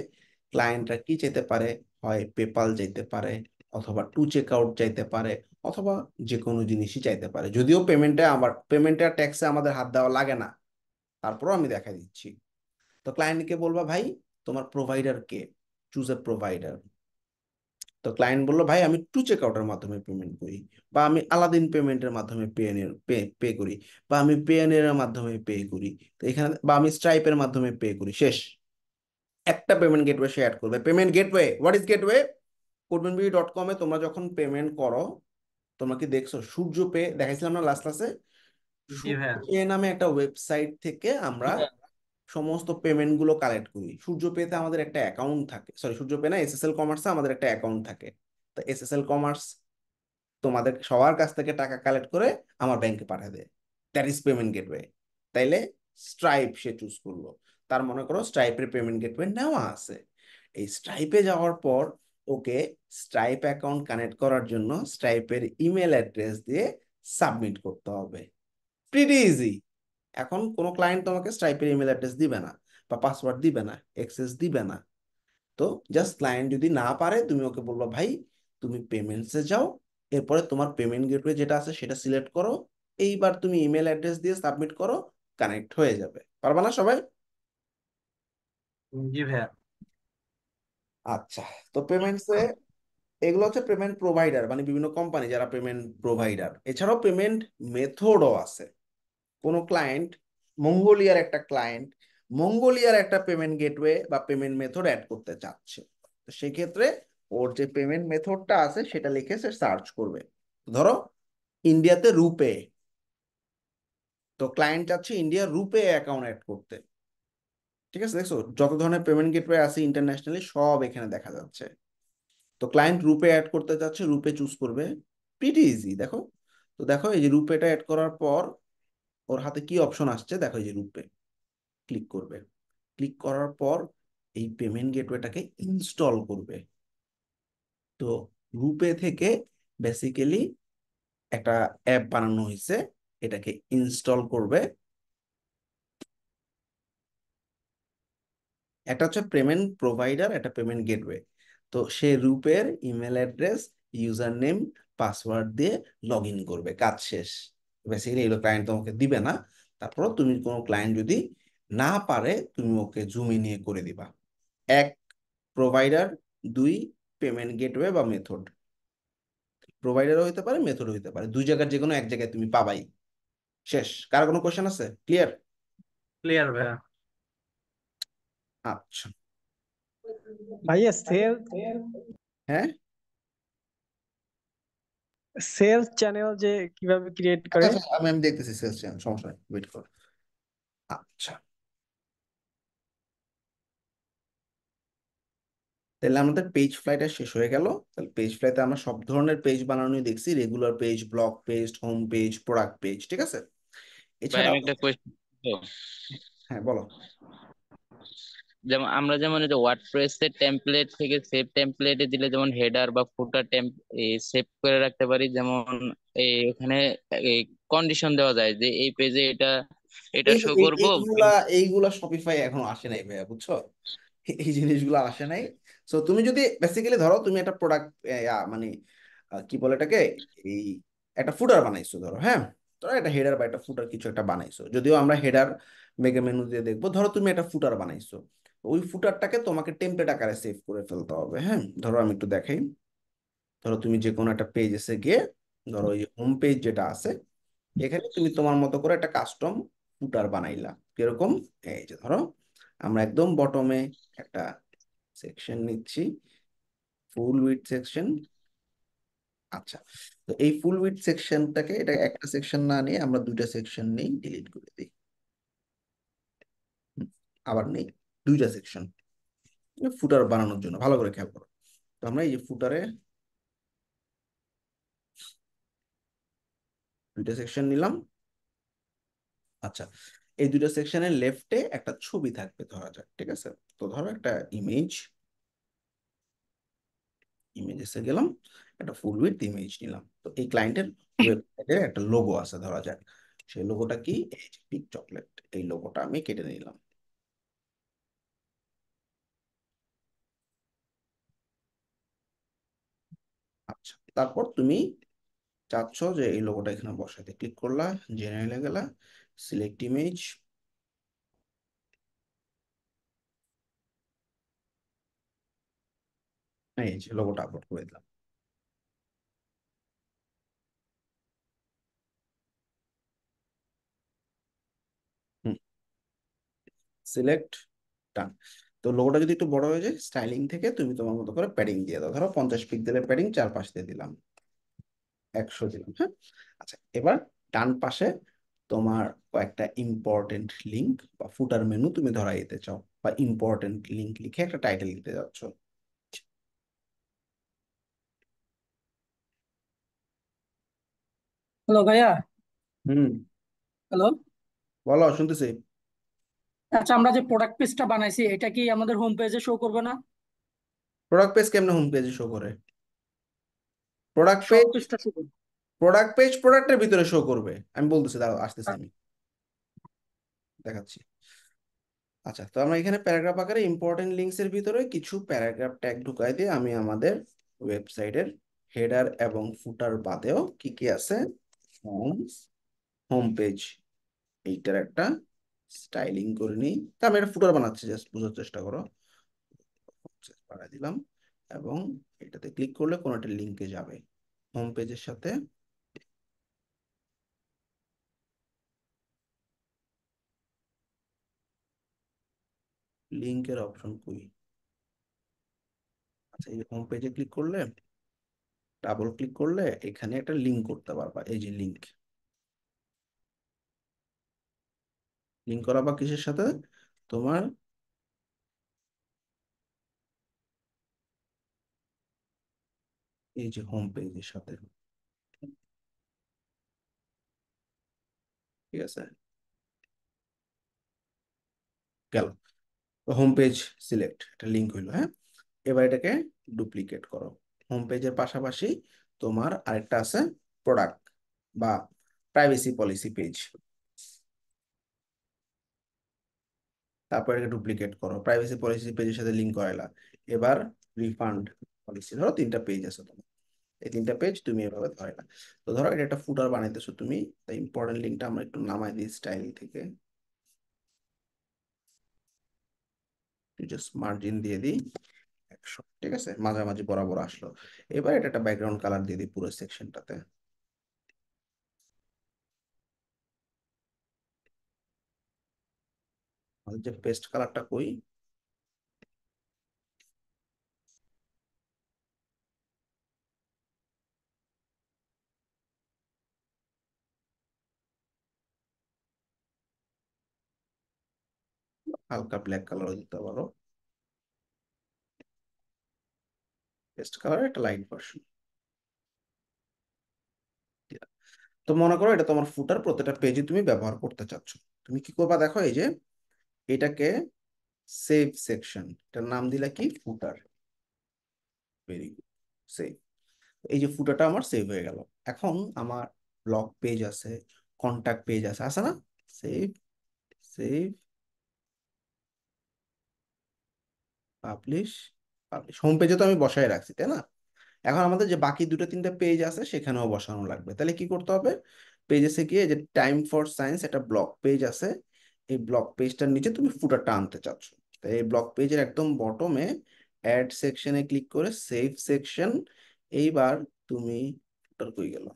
ক্লায়েন্টরা কি চাইতে পারে? হয় পেপাল চাইতে পারে, অথবা টু চেক আউট চাইতে পারে, অথবা যে কোনো জিনিসই চাইতে পারে। যদিও পেমেন্টে আর ট্যাক্সে আমাদের হাত দেওয়া লাগে না, তারপরও আমি দেখা দিচ্ছি। তো ক্লায়েন্টকে বলবা ভাই তোমার provider K, choose a provider. তো তো ক্লায়েন্ট বললো ভাই আমি টু চেক আউটের মাধ্যমে পেমেন্ট করি, বা আমি আলাদিন পেমেন্টের মাধ্যমে পে করি, বা আমি পেএনএর মাধ্যমে পে করি। তো এখানে বা আমি স্ট্রাইপের মাধ্যমে পে করি, শেষ। একটা পেমেন্ট গেটওয়ে সে অ্যাড করবে। Payment gateway, what is gateway? codebenbee.com এ তোমরা যখন পেমেন্ট করো, তোমরা কি দেখছো সূর্য পে দেখাইছিলাম না লাস্ট ক্লাসে? জি সূর্য ভাইয়া। পে নামে একটা ওয়েবসাইট থেকে আমরা সমস্ত পেমেন্ট গুলো কালেক্ট করি। সূর্য পেতে আমাদের একটা অ্যাকাউন্ট থাকে, সরি সূর্য পে না, এসএসএল কমার্সে আমাদের একটা অ্যাকাউন্ট থাকে। তো এসএসএল কমার্স তোমাদের সবার কাছ থেকে টাকা কালেক্ট করে আমার ব্যাংকে পাঠিয়ে দেয়। That is payment gateway. তাইলে স্ট্রাইপ সে চুজ করলো, তার মনে করো স্ট্রাইপের পেমেন্ট গেটওয়ে নেওয়া আছে। এই স্ট্রাইপে যাওয়ার পর ওকে স্ট্রাইপ অ্যাকাউন্ট কানেক্ট করার জন্য স্ট্রাইপের ইমেল অ্যাড্রেস দিয়ে সাবমিট করতে হবে। Pretty easy. এখন কোনো ক্লায়েন্ট তোমাকে স্ট্রাইপের ইমেল অ্যাড্রেস দিবে না, বা পাসওয়ার্ড দিবে না, অ্যাক্সেস দিবে না। তো জাস্ট ক্লায়েন্ট যদি না পারে, তুমি ওকে বলবো ভাই তুমি পেমেন্টসে যাও, এরপরে তোমার পেমেন্ট গেটওয়ে যেটা আছে সেটা সিলেক্ট করো, এইবার তুমি ইমেল অ্যাড্রেস দিয়ে সাবমিট করো, কানেক্ট হয়ে যাবে। পারবা না সবাই? জি ভাইয়া। আচ্ছা। তো পেমেন্টসে এগুলো হচ্ছে পেমেন্ট প্রোভাইডার, মানে বিভিন্ন কোম্পানি যারা পেমেন্ট প্রোভাইডার। এছাড়াও পেমেন্ট মেথডও আছে। কোনো ক্লায়েন্ট, মঙ্গোলিয়ার একটা ক্লায়েন্ট মঙ্গোলিয়ার একটা পেমেন্ট গেটওয়ে বা পেমেন্ট মেথড অ্যাড করতে চাচ্ছে, তো সেক্ষেত্রে ওর যে পেমেন্ট মেথডটা আছে সেটা লিখে সে সার্চ করবে। ধরো ইন্ডিয়াতে রুপে, তো ক্লায়েন্ট চাচ্ছে ইন্ডিয়া রুপে অ্যাকাউন্ট অ্যাড করতে। ঠিক আছে, দেখছো যত ধরনের পেমেন্ট গেটওয়ে আছে ইন্টারন্যাশনালি সব এখানে দেখা যাচ্ছে। তো ক্লায়েন্ট রুপে অ্যাড করতে চাচ্ছে, রুপে চুজ করবে। প্রিটি ইজি, দেখো। তো দেখো এই যে রুপেটা অ্যাড করার পর ওর হাতে কি অপশন আসছে, দেখো এই যে রুপে ক্লিক করবে। ক্লিক করার পর এই পেমেন্ট গেটওয়েটাকে ইনস্টল করবে। তো রুপে থেকে বেসিক্যালি একটা অ্যাপ বানানো হয়েছে, এটাকে ইনস্টল করবে। একটা হচ্ছে পেমেন্ট প্রোভাইডার, একটা পেমেন্ট গেটওয়ে। তো সে রুপের email address, user name, password দিয়ে লগ ইন করবে, কাজ শেষ। বেসিক্যালি এগুলো ক্লায়েন্ট তোমাকে দিবে না। তারপর তুমি কোনো ক্লায়েন্ট যদি না পারে, তুমি ওকে জুমি নিয়ে করে দিবা। এক, প্রোভাইডার। দুই, পেমেন্ট গেটওয়ে বা মেথড। প্রোভাইডারও হইতে পারে, মেথডও হইতে পারে, দুই জায়গার যে কোনো এক জায়গায় তুমি পাবাই। শেষ। কার কোনো কোশ্চেন আছে? ক্লিয়ার? ক্লিয়ার ভাইয়া। আচ্ছা। ভাইয়া হ্যাঁ, সেলস চ্যানেল যে কিভাবে ক্রিয়েট আচ্ছা করে? আচ্ছা, আমি দেখতেছি সেলস চ্যানেল, সমস্যা নেই, ওয়েট করো। আচ্ছা, তাহলে আমাদের পেজ ফ্লাইটা শেষ হয়ে গেল। তাহলে পেজ ফ্লাইতে আমরা সব ধরনের পেজ বানানোই দেখছি, regular page, blog page, home page, product page, ঠিক আছে। ভাই আমি এছাড়াও, একটা কোয়েশ্চেন, হ্যাঁ বলো। যেমন আমরা যেমন এই যে ওয়ার্ডপ্রেস এর টেমপ্লেট থেকে সেভ টেমপ্লেটে দিলে যেমন হেডার বা ফুটার সেভ করে রাখতে পারি, যেমন এখানে কন্ডিশন দেওয়া যায় যে এই পেজে এটা এটা এই যে শো করবো। এইগুলা এইগুলা শপিফাই এখনো আসে নাই ভাইয়া, বুঝছো? এই জিনিসগুলো আসে নাই। সো তুমি যদি বেসিক্যালি ধরো তুমি একটা প্রোডাক্ট, মানে কি বলে এটাকে, এই একটা ফুটার বানাইছো ধরো, হ্যাঁ। ধরো একটা হেডার বা একটা ফুটার কিছু একটা বানাইছো, যদিও আমরা হেডার মেগা মেনু দিয়ে দেখবো। ধরো তুমি একটা ফুটার বানাইছো, ওই ফুটারটাকে তোমাকে টেমপ্লেট আকারে সেভ করে ফেলতে হবে, হ্যাঁ। ধরো আমি একটু দেখাই। ধরো তুমি যে কোনো একটা পেজ এসে গিয়ে, ধরো এই হোম পেজ যেটা আছে, এখানে তুমি তোমার মতো করে একটা কাস্টম ফুটার বানাইলা। কিরকম? এই যে ধরো আমরা একদম বটমে একটা সেকশন নিচ্ছি, ফুল উইডথ সেকশন। আচ্ছা, তো এই ফুল উইডথ সেকশনটাকে, এটা একটা সেকশন না নিয়ে আমরা দুইটা সেকশন নেই, ডিলিট করে দিই। হুম, আবার নেই, দুইটা সেকশন ফুটার বানানোর জন্য, ভালো করে খেয়াল করো। তো আমরা এই যে ফুটারে দুইটা সেকশন নিলাম। আচ্ছা, এই দুইটা সেকশনের লেফটে একটা ছবি থাকবে ধরা যাক, ঠিক আছে। তো ধরো একটা ইমেজ, ইমেজেসে গেলাম, একটা ফুল উইডথ ইমেজ নিলাম। তো এই ক্লায়েন্টের ওয়েবসাইটে একটা লোগো আছে ধরা যাক, সেই লোগোটা কি, এই যে পিক চকলেট, এই লোগোটা আমি কেটে নিলাম। আচ্ছা, তারপর তুমি চাচ্ছ যে এই লোগোটা এখানে বসাতে, ক্লিক করলা, জেনারেলে গেলা, সিলেক্ট ইমেজ। এই যে লোগোটা আপলোড করে দিলাম। সিলেক্ট, ডান। তো লোগোটা যদি একটু বড় হয়ে যায়, স্টাইলিং থেকে তুমি তোমার মতো করে প্যাডিং দিয়ে দাও। ধরো 50 পিক্সেলের প্যাডিং চারপাশ দিয়ে দিলাম, 100 দিলাম, হ্যাঁ। আচ্ছা, এবার ডান পাশে তোমার কয়েকটা ইম্পর্টেন্ট লিঙ্ক বা ফুটার মেনু তুমি ধরাই দিতে চাও, বা ইম্পর্টেন্ট লিঙ্ক লিখে একটা টাইটেল দিতে যাচ্ছ। হ্যালো ভাইয়া। হুম, হ্যালো। বলো, শুনতেছি। আচ্ছা, আমরা যে প্রোডাক্ট পেজটা বানাইছি এটা কি আমাদের হোম পেজে শো করবে না? প্রোডাক্ট পেজ কেমনে হোম পেজে শো করে? প্রোডাক্ট সব পেজ, পেজটা শো করবে? প্রোডাক্টের ভিতরে শো করবে। আমি বলতেছি, দাঁড়াও, আসতেছি, আমি দেখাচ্ছি। আচ্ছা, তো আমরা এখানে প্যারাগ্রাফ আকারে ইম্পর্টেন্ট লিঙ্কস এর ভিতরে কিছু প্যারাগ্রাফ ট্যাগ ঢুকাই দিয়ে আমি আমাদের ওয়েবসাইটের হেডার এবং ফুটার বাদেও কি কি আছে, হোম, হোম পেজ, এইটার একটা স্টাইলিং করে নিই। তা আমি একটা ফুটার বানাচ্ছি, জাস্ট বোঝার চেষ্টা করো। বাড়াই দিলাম, এবং এটাতে ক্লিক করলে কোনো একটা লিঙ্কে যাবে হোম পেজের সাথে। লিঙ্কের অপশন কই? আচ্ছা, এই হোম পেজে ক্লিক করলে, ডাবল ক্লিক করলে এখানে একটা লিঙ্ক করতে পারবা। এই যে লিঙ্ক, লিঙ্ক করা বা কিসের সাথে? তোমার এই যে হোম পেজের সাথে, ঠিক আছে, গেল। হোম পেজ সিলেক্ট, একটা লিঙ্ক হইলো, হ্যাঁ। এবার এটাকে ডুপ্লিকেট করো। হোম পেজের পাশাপাশি তোমার আরেকটা আছে প্রোডাক্ট বা প্রাইভেসি পলিসি পেজ, তারপর এটাকে ডুপ্লিকেট করো, প্রাইভেসি পলিসি পেজের সাথে লিঙ্ক করাইলা। এবার রিফান্ড পলিসি, ধরো 3টা পেজ আছে তোমার, এই 3টা পেজ তুমি এভাবে ধরাইলা। তো ধরো এটা একটা ফুটার বানাইতেছো তুমি, তাই ইম্পর্টেন্ট লিঙ্কটা আমরা একটু নামাই দিই স্টাইল থেকে, জাস্ট মার্জিন দিয়ে দিই 100, ঠিক আছে, মাঝামাঝি বরাবর আসলো। এবার এটা একটা ব্যাকগ্রাউন্ড কালার দিয়ে দিই পুরো সেকশনটাতে। আমাদের যে পেস্ট কালারটা কই? হালকা ব্ল্যাক কালারও দিতে পারো, পেস্ট কালার একটা লাইট ভার্সন। তো মনে করো এটা তোমার ফুটার, প্রত্যেকটা পেজে তুমি ব্যবহার করতে চাচ্ছ। তুমি কি করবা দেখো, এই যে এটাকে সেভ সেকশন, এটার নাম দিলা কি, ফুটার। Very good, save. এই যে ফুটারটা আমার সেভ হয়ে গেল। এখন আমার ব্লগ পেজ আছে, কন্টাক্ট পেজ আছে, আছে না? Save, save, publish, publish. Home পেজে তো আমি বসায় রাখছি, তাই না? এখন আমাদের যে বাকি 2-3টা পেজ আছে সেখানেও বসানো লাগবে। তাহলে কি করতে হবে? পেজেসে গিয়ে যে টাইম ফর সায়েন্স একটা ব্লগ পেজ আছে, এই ব্লগ পেজটার নিচে তুমি ফুটারটা আনতে চাচ্ছ। তাই এই ব্লগ পেজের একদম বটমে অ্যাড সেকশনে ক্লিক করে সেভ সেকশন। এইবার তুমি, ফুটার কই গেল?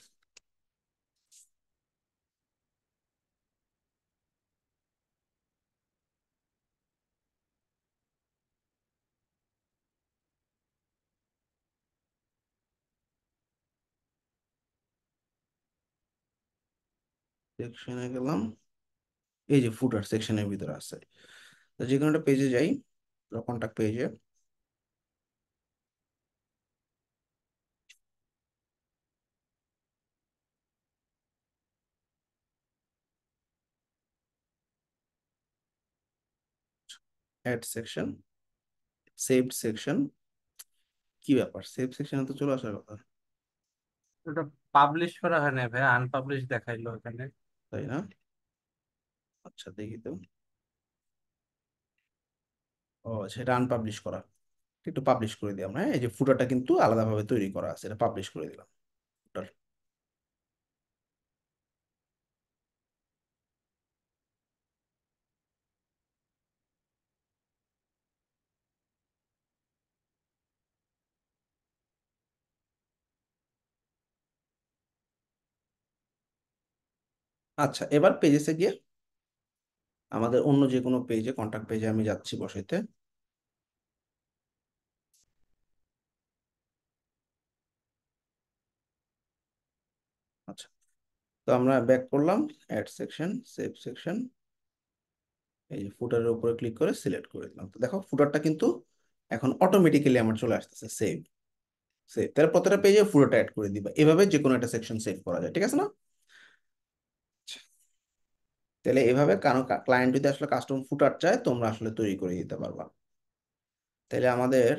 সেকশনে গেলাম, এই যে ফুটার সেকশনের ভিতরে আছে। তো যে কোনো একটা পেজে যাই, কন্টাক্ট পেজে, অ্যাড সেকশন, সেভড সেকশন। কি ব্যাপার, সেভ সেকশনে তো চলে আসার কথা, ওটা পাবলিশ করা হয় না ভাই, আনপাবলিশ দেখাইলো এখানে। তাই না? আচ্ছা, দেখি তো। ও, সেটা আনপাবলিশ করা, একটু পাবলিশ করে দিই আমরা, হ্যাঁ। এই যে ফুটারটা কিন্তু আলাদাভাবে তৈরি করা আছে, এটা পাবলিশ করে দিলাম, ফুটার। আচ্ছা, এবার পেজেসে গিয়ে আমাদের অন্য যে কোনো পেজে, কন্ট্যাক্ট পেজে আমি যাচ্ছি বসাইতে। আচ্ছা, তো আমরা ব্যাক করলাম, অ্যাড সেকশন, সেভ সেকশন, এই ফুটারের উপরে ক্লিক করে সিলেক্ট করে দিলাম। তো দেখো ফুটারটা কিন্তু এখন অটোমেটিক্যালি আমার চলে আসতেছে, সেভ সেভ। তাহলে প্রত্যেকটা পেজে ফুটারটা অ্যাড করে দিবা, এভাবে যে কোনো একটা সেকশন সেভ করা যায়, ঠিক আছে না? আচ্ছা, তাহলে এভাবে কারো ক্লায়েন্ট যদি আসলে কাস্টম ফুটার চায়, তোমরা আসলে তৈরি করে দিতে পারবা। তাহলে আমাদের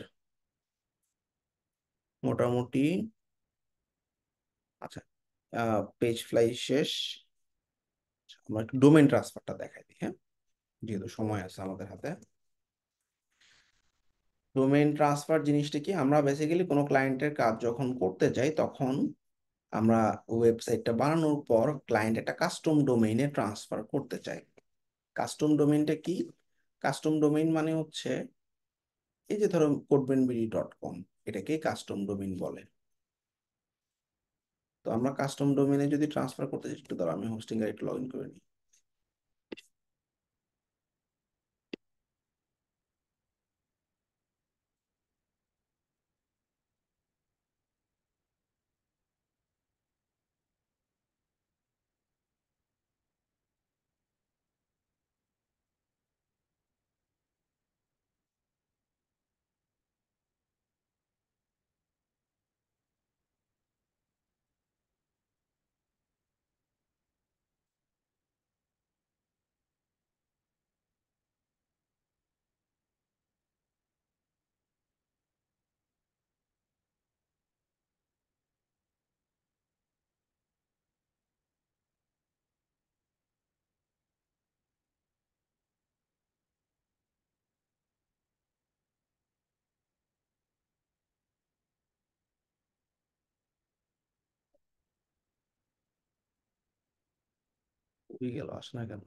মোটামুটি, আচ্ছা, পেজ ফ্লাই শেষ। আমরা একটু ডোমেন ট্রান্সফারটা দেখাই দিই, হ্যাঁ, যেহেতু সময় আছে আমাদের হাতে। ডোমেইন ট্রান্সফার জিনিসটা কি, আমরা বেসিক্যালি কোনো ক্লায়েন্টের কাজ যখন করতে যাই, তখন আমরা ওয়েবসাইটটা বানানোর পর ক্লায়েন্ট একটা কাস্টম ডোমেইনে ট্রান্সফার করতে চাই। কাস্টম ডোমেইনটা কি? কাস্টম ডোমেইন মানে হচ্ছে, এই যে ধরো codebenbd.com, এটাকে কাস্টম ডোমেইন বলে। তো আমরা কাস্টম ডোমেইনে যদি ট্রান্সফার করতে চাই, একটু ধরো আমি হোস্টিং এর একটু লগ ইন করে নিই। হয়ে গেল, আসে না কেন?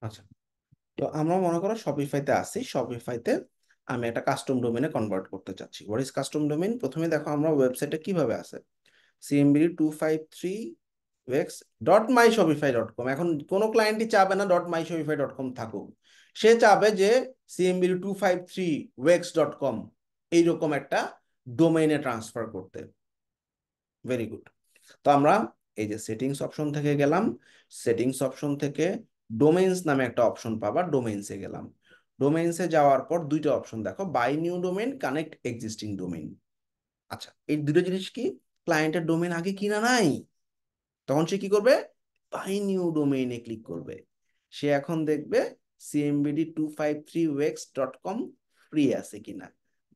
আচ্ছা, তো আমরা মনে করো শপিফাইতে আছি, শপিফাইতে আমি একটা কাস্টম ডোমেইনে কনভার্ট করতে চাচ্ছি। What is custom domain? প্রথমে দেখো আমরা ওয়েবসাইটে কিভাবে আছে, cmbd253wex.myshopify.com। এখন কোনো ক্লায়েন্টই চাবে না .myshopify.com থাকুক, সে চাবে যে cmbd253wex.com এইরকম একটা ডোমেইনে ট্রান্সফার করতে। Very good. তো আমরা এই যে সেটিংস অপশন থেকে গেলাম, সেটিংস অপশন থেকে ডোমেইনস নামে একটা অপশন পাবা, ডোমেইনসে গেলাম। ডোমেইনসে যাওয়ার পর দুইটা অপশন দেখো, buy new domain, connect existing domain. আচ্ছা, এই দুটো জিনিস কি, ক্লায়েন্টের ডোমেইন আগে কিনা নাই, তখন সে কি করবে, বাই নিউ ডোমেইনে ক্লিক করবে। সে এখন দেখবে cmbd253wex.com ফ্রি আছে কিনা,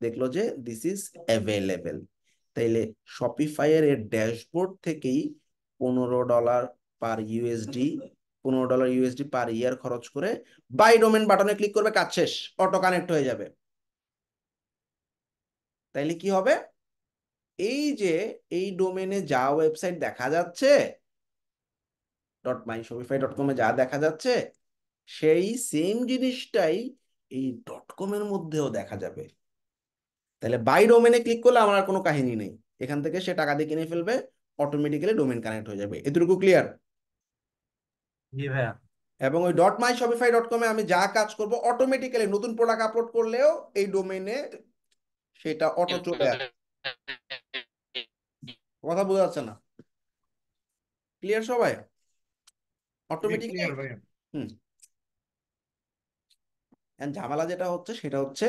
দেখলো যে দিস ইজ অ্যাভেলেবেল। তাইলে শপিফাইয়ের এর ড্যাশবোর্ড থেকেই $15 পার ইউএসডি, $15 পার ইয়ার খরচ করে বাই ডোমেন বাটনে ক্লিক করবে, কাজ শেষ, অটো কানেক্ট হয়ে যাবে। তাইলে কি হবে, এই যে এই ডোমেনে যা ওয়েবসাইট দেখা যাচ্ছে, .myshopify.com যা দেখা যাচ্ছে, সেই সেম জিনিসটাই এই .com এর মধ্যেও দেখা যাবে। তাহলে বাই ডোমেনে ক্লিক করলে আমার আর কোনো কাহিনী নেই, এখান থেকে সে টাকা দিয়ে কিনে ফেলবে, অটোমেটিক্যালি ডোমেন কানেক্ট হয়ে যাবে। এতটুকু ক্লিয়ার? জি ভাইয়া। এবং ওই .myshopify.com আমি যা কাজ করব, অটোমেটিক্যালি নতুন প্রোডাক্ট আপলোড করলেও এই ডোমেনে সেটা অটো চলে আসে। কথা বোঝা যাচ্ছে না? ক্লিয়ার সবাই? জি অটোমেটিক্যালি। ক্লিয়ার ভাইয়া। হুম। ঝামেলা যেটা হচ্ছে সেটা হচ্ছে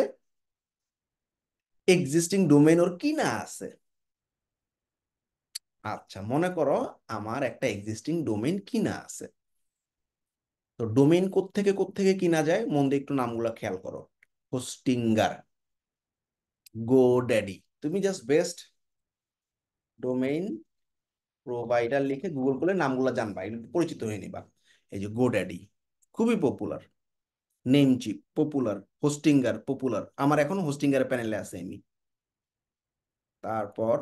এক্সিস্টিং ডোমেইন ওর কিনা আছে। আচ্ছা, মনে করো আমার একটা এক্সিস্টিং ডোমেইন কিনা আছে। তো ডোমেইন কোত্থেকে কিনা যায়, মন দিয়ে একটু নামগুলো খেয়াল করো। হোস্টিঙ্গার, গোড্যাডি, তুমি জাস্ট বেস্ট ডোমেইন প্রোভাইডার লিখে গুগল করলে নামগুলো জানবা, এগুলো পরিচিত হয়ে নিবা। এই যে গোড্যাডি খুবই popular, Namecheap popular, Hostinger popular, আমার এখন হোস্টিঙ্গার প্যানেলে আছে আমি। তারপর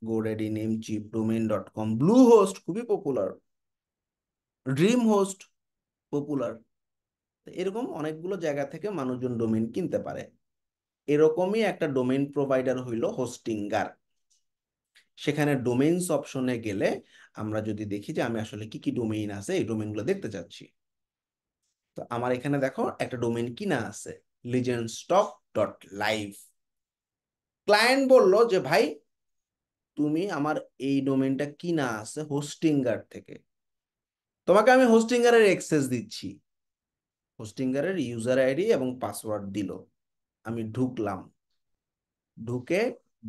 GoDaddy, Namecheap, domain.com, blue host খুবই পপুলার, ড্রিম হোস্ট পপুলার। এরকম অনেকগুলো জায়গা থেকে মানুষজন ডোমেইন কিনতে পারে। এরকমই একটা ডোমেইন প্রোভাইডার হইল হোস্টিঙ্গার। সেখানে ডোমেইনস অপশনে গেলে আমরা যদি দেখি যে আমি আসলে কি কি ডোমেইন আছে, এই ডোমেইনগুলো দেখতে চাচ্ছি। তো আমার এখানে দেখো একটা ডোমেইন কিনা আছে, legendstock.live। ক্লায়েন্ট বলল যে ভাই তুমি আমার এই ডোমেইনটা কিনা আছে হোস্টিঙ্গার থেকে, তোমাকে আমি হোস্টিঙ্গারের অ্যাক্সেস দিচ্ছি। হোস্টিঙ্গারের ইউজার আইডি এবং পাসওয়ার্ড দিল, আমি ঢুকলাম, ঢুকে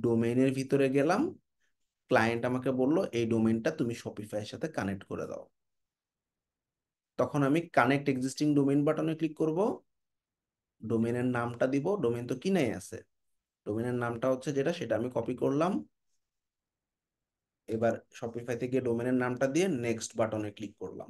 ডোমেইনের ভিতরে গেলাম। ক্লায়েন্ট আমাকে বলল এই ডোমেইনটা তুমি শপিফাইয়ের সাথে কানেক্ট করে দাও। তখন আমি কানেক্ট এক্সিস্টিং ডোমেইন বাটনে ক্লিক করব, ডোমেইনের নামটা দিব, ডোমেইন তো কিনাই আছে, ডোমেইনের নামটা হচ্ছে যেটা সেটা আমি কপি করলাম। এবার শপিফাই থেকে ডোমেইনের নামটা দিয়ে নেক্সট বাটনে ক্লিক করলাম।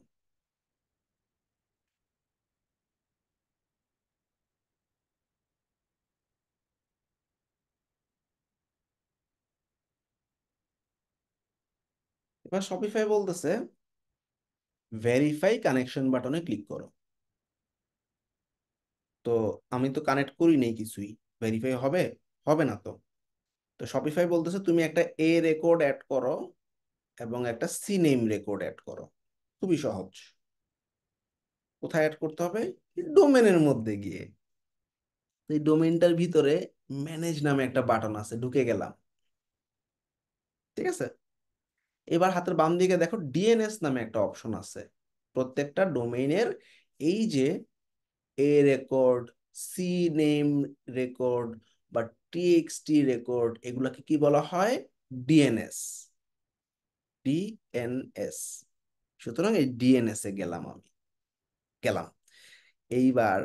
এবার শপিফাই বলতেছে ভেরিফাই কানেকশন বাটনে ক্লিক করো। তো আমি তো কানেক্ট করি নেই কিছুই, ভেরিফাই হবে? হবে না তো। তো শপিফাই বলতেছে তুমি একটা এ রেকর্ড অ্যাড করো এবং একটা সি নেম রেকর্ড অ্যাড করো। খুবই সহজ। কোথায় অ্যাড করতে হবে? ডোমেনের মধ্যে গিয়ে। এই ডোমেনটার ভিতরে ম্যানেজ নামে একটা বাটন আছে, ঢুকে গেলাম। ঠিক আছে, এবার হাতের বাম দিকে দেখো ডিএনএস নামে একটা অপশন আছে। প্রত্যেকটা ডোমেইনের এই যে এ রেকর্ড, সি নেম রেকর্ড বা টিএক্সটি রেকর্ড, এগুলাকে কি বলা হয়? ডিএনএস। ডিএনএস। সুতরাং এই ডিএনএস এ গেলাম, আমি গেলাম। এইবার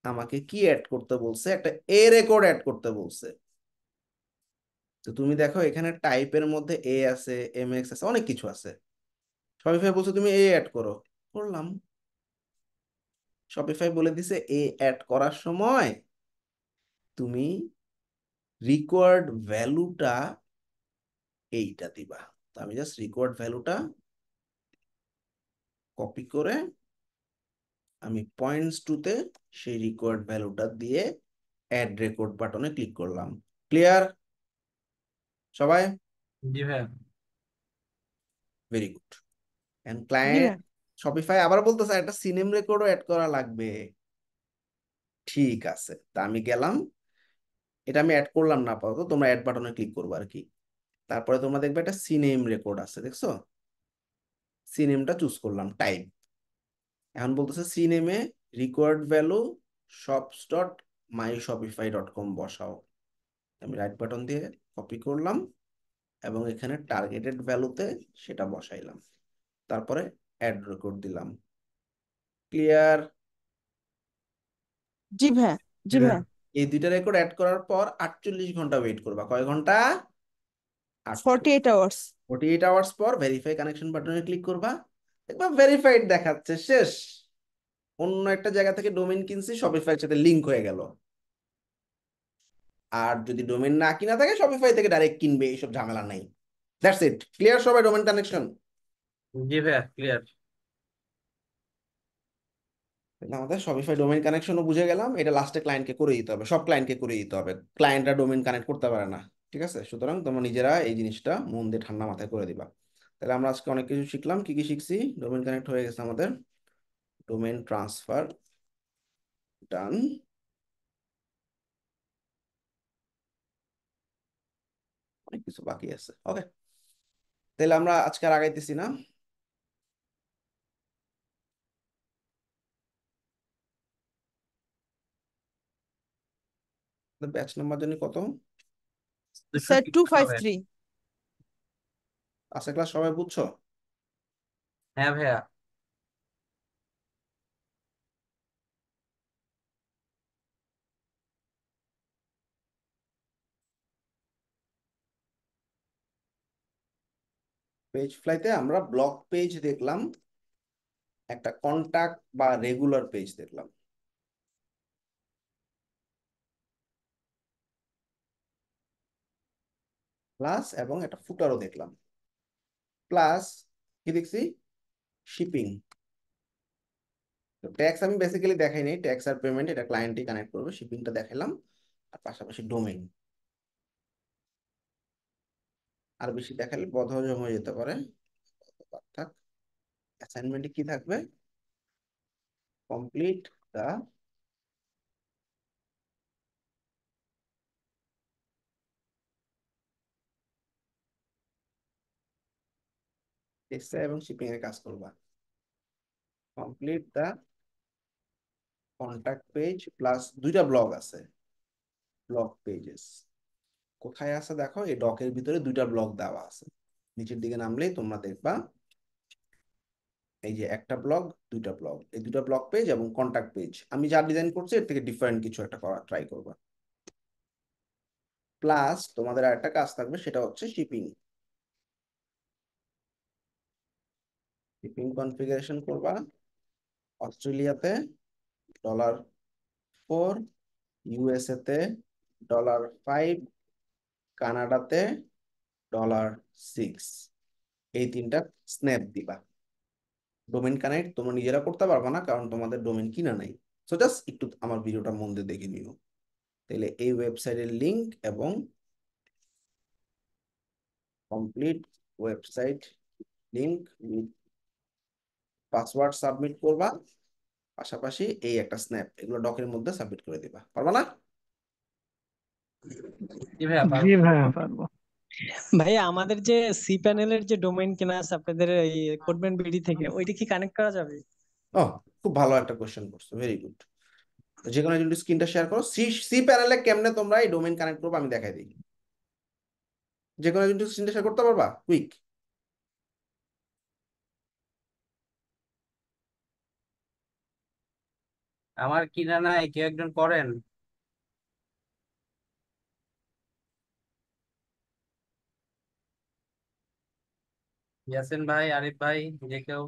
আমাকে কি অ্যাড করতে বলছে? একটা এ রেকর্ড অ্যাড করতে বলছে। তো তুমি দেখো এখানে টাইপের মধ্যে এ আছে, এমএক্স আছে, অনেক কিছু আছে। শপিফাই বলছে তুমি এ অ্যাড করো, করলাম। শপিফাই বলে দিছে এ অ্যাড করার সময় তুমি রিকোয়ার্ড ভ্যালুটা এইটা দিবা। তো আমি জাস্ট রিকোয়ার্ড ভ্যালুটা কপি করে আমি পয়েন্টস টুতে সেই রিকোয়ার্ড ভ্যালুটা দিয়ে অ্যাড রেকর্ড বাটনে ক্লিক করলাম। ক্লিয়ার সবাই? জি ভাইয়া। Very good. এন্ড জি ক্লায়েন্ট ভাইয়া। শপিফাই আবার বলতেছে একটা সিনেম রেকর্ডও অ্যাড করা লাগবে। ঠিক আছে, তা আমি গেলাম, এটা আমি অ্যাড করলাম না আপাতত, তোমরা অ্যাড বাটনে ক্লিক করবো আর কি। তারপরে তোমরা দেখবে একটা সিনেম রেকর্ড আছে, দেখছো? সিনেমটা চুজ করলাম, টাইপ। এখন বলতেছে সিনেমে required value shops dot my Shopify dot com বসাও। আমি রাইট বাটন দিয়ে কপি করলাম এবং এখানে টার্গেটেড ভ্যালুতে সেটা বসাইলাম। তারপরে অ্যাড রেকর্ড দিলাম। ক্লিয়ার? জি ভাইয়া। জি জি ভাইয়া। ভাইয়া। এই দুইটা রেকর্ড অ্যাড করার পর 48 ঘন্টা ওয়েট করবা। কয় ঘন্টা? 48 আওয়ার্স। 48 আওয়ার্স পর ভেরিফাই কানেকশন বাটনে ক্লিক করবা, দেখবা ভেরিফাইড দেখাচ্ছে, শেষ। অন্য একটা জায়গা থেকে ডোমেইন কিনছি, শপিফাইয়ের সাথে লিংক হয়ে গেল। আর যদি ডোমেইন না কিনা থাকে শপিফাই থেকে ডাইরেক্ট কিনবে, এইসব ঝামেলা নাই। That's it. ক্লিয়ার সবাই ডোমেইন কানেকশন? জি ভাইয়া, ক্লিয়ার। আমাদের শপিফাই ডোমেইন কানেকশনও বুঝে গেলাম। এটা লাস্টে ক্লায়েন্টকে করে দিতে হবে, সব ক্লায়েন্টকে করে দিতে হবে, ক্লায়েন্টরা ডোমেইন কানেক্ট করতে পারে না। ঠিক আছে, সুতরাং তোমরা নিজেরা এই জিনিসটা মন দিয়ে ঠান্ডা মাথায় করে দিবা। তাহলে আমরা আজকে অনেক কিছু শিখলাম। কি কি শিখছি? ডোমেইন কানেক্ট হয়ে গেছে আমাদের, ডোমেইন ট্রান্সফার ডান, অনেক কিছু বাকি আছে। ওকে, তাহলে আমরা আজকে আর আগাইতেছি না। ব্যাচ নাম্বার জানি কত? স্যার 253 হবে। 253। আজকে ক্লাস সবাই বুঝছো? হ্যাঁ ভাইয়া। পেজ ফ্লাইতে আমরা ব্লক পেজ দেখলাম, একটা কন্টাক্ট বা রেগুলার পেজ দেখলাম। প্লাস এবং একটা ফুটারও দেখলাম, প্লাস কি দেখছি, শিপিং। ট্যাক্স আমি বেসিক্যালি দেখাই নাই, ট্যাক্স আর পেমেন্ট এটা ক্লায়েন্টই কানেক্ট করবে, শিপিংটা দেখালাম, আর পাশাপাশি ডোমেইন। আর বেশি দেখালে বদহজম হয়ে যেতে পারে, থাক। অ্যাসাইনমেন্টে কি থাকবে, কমপ্লিট দা টেক্সটাইল এবং শিপিং এর কাজ করবা, complete the contact page plus দুইটা ব্লগ আছে, ব্লগ পেজেস কোথায় আছে দেখো, এই ডকের ভিতরে দুইটা ব্লগ দেওয়া আছে, নিচের দিকে নামলেই তোমরা দেখবা এই যে একটা ব্লগ, দুইটা ব্লগ, এই দুইটা ব্লগ পেজ এবং কন্টাক্ট পেজ। আমি যা ডিজাইন করছি এর থেকে ডিফারেন্ট কিছু একটা করা ট্রাই করবা। প্লাস তোমাদের আরেকটা কাজ থাকবে, সেটা হচ্ছে শিপিং। শিপিং কনফিগারেশন করবা অস্ট্রেলিয়াতে $4, ইউএসএ তে $5, কানাডাতে $6। এই তিনটা স্ন্যাপ দিবা। ডোমেইন কানেক্ট তোমরা নিজেরা করতে পারবা না, কারণ তোমাদের ডোমেইন কিনা নাই। সো জাস্ট একটু আমার ভিডিওটা মন দিয়ে দেখে নিও। তাহলে এই ওয়েবসাইটের লিংক এবং complete website link with password submit করবা, পাশাপাশি এই একটা স্ন্যাপ, এগুলো ডকের মধ্যে সাবমিট করে দিবা। পারবা না? জি ভাইয়া জি পারবো। ভাইয়া পারবো। ভাইয়া আমাদের যে সি প্যানেলের যে ডোমেইন কেনা আছে আপনাদের এই কোডম্যান বিডি থেকে, ওইটা কি কানেক্ট করা যাবে? ও, খুব ভালো একটা কোশ্চেন করছো, ভেরি গুড। যে কোনো একজন স্ক্রিনটা শেয়ার করো। সি সি প্যানেলে কেমনে তোমরা এই ডোমেইন কানেক্ট করবে আমি দেখাই দিই। যে কোনো একজন স্ক্রিনটা শেয়ার করতে পারবা কুইক? আমার কিনা নাই, কেউ একজন করেন। ইয়াসিন ভাই, আরিফ ভাই, যে কেউ।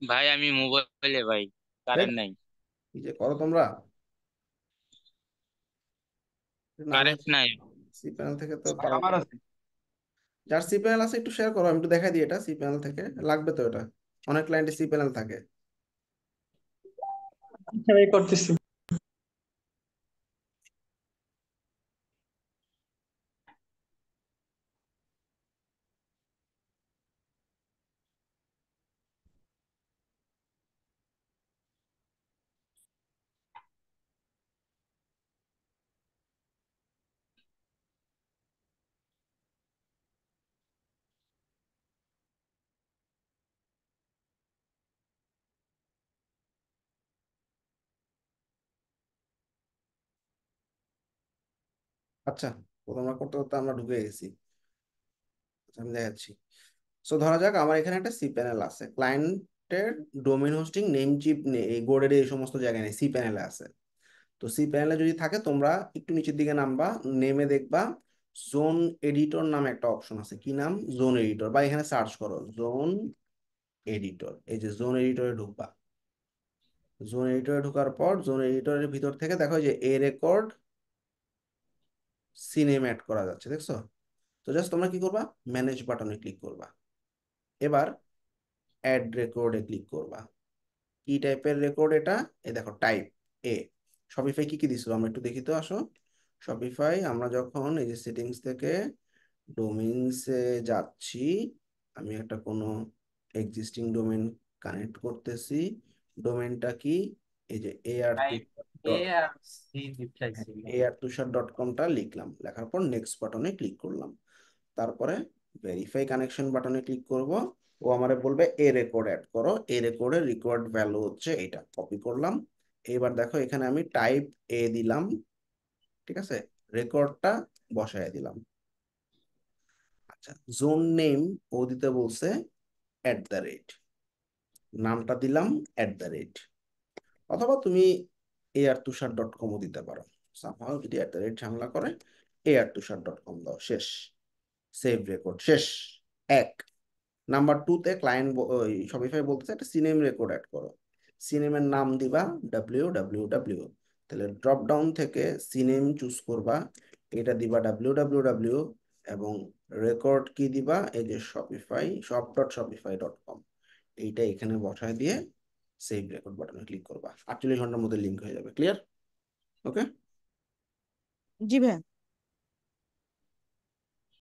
ভাই আমি মোবাইলে ভাই, কারেন্ট নাই। কি যে করো তোমরা, না কারেন্ট নাই। সি প্যানেল থেকে তো পারো না। যার সি প্যানেল আছে একটু শেয়ার করো, আমি একটু দেখাই দিই। এটা সি প্যানেল থেকে লাগবে তো, এটা অনেক ক্লায়েন্টের সি প্যানেল থাকে। আচ্ছা ভাই, করতেছি। আচ্ছা, তোমরা করতে করতে আমরা ঢুকে গেছি। আচ্ছা, আমি দেখাচ্ছি। সো ধরা যাক আমার এখানে একটা সি প্যানেল আছে, ক্লায়েন্টের ডোমেইন হোস্টিং নেম চিপ নেই, এই গোডের এই সমস্ত জায়গায় নেই, সি প্যানেলে আছে। তো সি প্যানেলে যদি থাকে তোমরা একটু নিচের দিকে নামবা, নেমে দেখবা জোন এডিটর নামে একটা অপশন আছে। কি নাম? Zone editor. বা এখানে সার্চ করো জোন এডিটর, এই যে জোন এডিটরে ঢুকবা। জোন এডিটরে ঢোকার পর জোন এডিটরের ভিতর থেকে দেখো যে এ রেকর্ড সিনেম অ্যাড করা যাচ্ছে, দেখছো? তো জাস্ট তোমরা কি করবা, ম্যানেজ বাটনে ক্লিক করবা। এবার অ্যাড রেকর্ডে ক্লিক করবা। কি টাইপের রেকর্ড এটা? এই দেখো টাইপ এ। শপিফাই কি কি দিছিল আমরা একটু দেখি তো, আসো। শপিফাই আমরা যখন এই যে সেটিংস থেকে ডোমেইনসে যাচ্ছি, আমি একটা কোনো এক্সিস্টিং ডোমেইন কানেক্ট করতেছি। ডোমেইনটা কি? এই যে ভাই এ ar আর সি চাইছি। tushar.com-টা লিখলাম, লেখার পর নেক্সট বাটনে ক্লিক করলাম। তারপরে ভেরিফাই কানেকশন বাটনে ক্লিক করব। ও আমারে বলবে এ রেকর্ড অ্যাড করো, এ রেকর্ডের রেকর্ড ভ্যালু হচ্ছে এটা, কপি করলাম। এবার দেখো এখানে আমি টাইপ এ দিলাম, ঠিক আছে, রেকর্ডটা বসায় দিলাম। আচ্ছা, জোন নেম ও দিতে বলছে @ নামটা দিলাম @ অথবা তুমি artushar.com-ও দিতে পারো। সামহাও যদি ঝামেলা করে artushar.com দাও, শেষ। সেভ রেকর্ড শেষ। এক নাম্বার 2-তে ক্লায়েন্ট শপিফাই বলতেছে একটা সিনেম রেকর্ড অ্যাড করো। সিনেমের নাম দিবা www, তাহলে ড্রপ ডাউন থেকে সিনেম চুজ করবা, এটা দিবা www এবং রেকর্ড কি দিবা, এই যে শপিফাই shop.shopify.com, এইটা এখানে বসায় দিয়ে সেভ রেকর্ড বাটনে ক্লিক করবা, 48 ঘন্টার মধ্যে লিংক হয়ে যাবে। ক্লিয়ার? ওকে। জি ভাইয়া।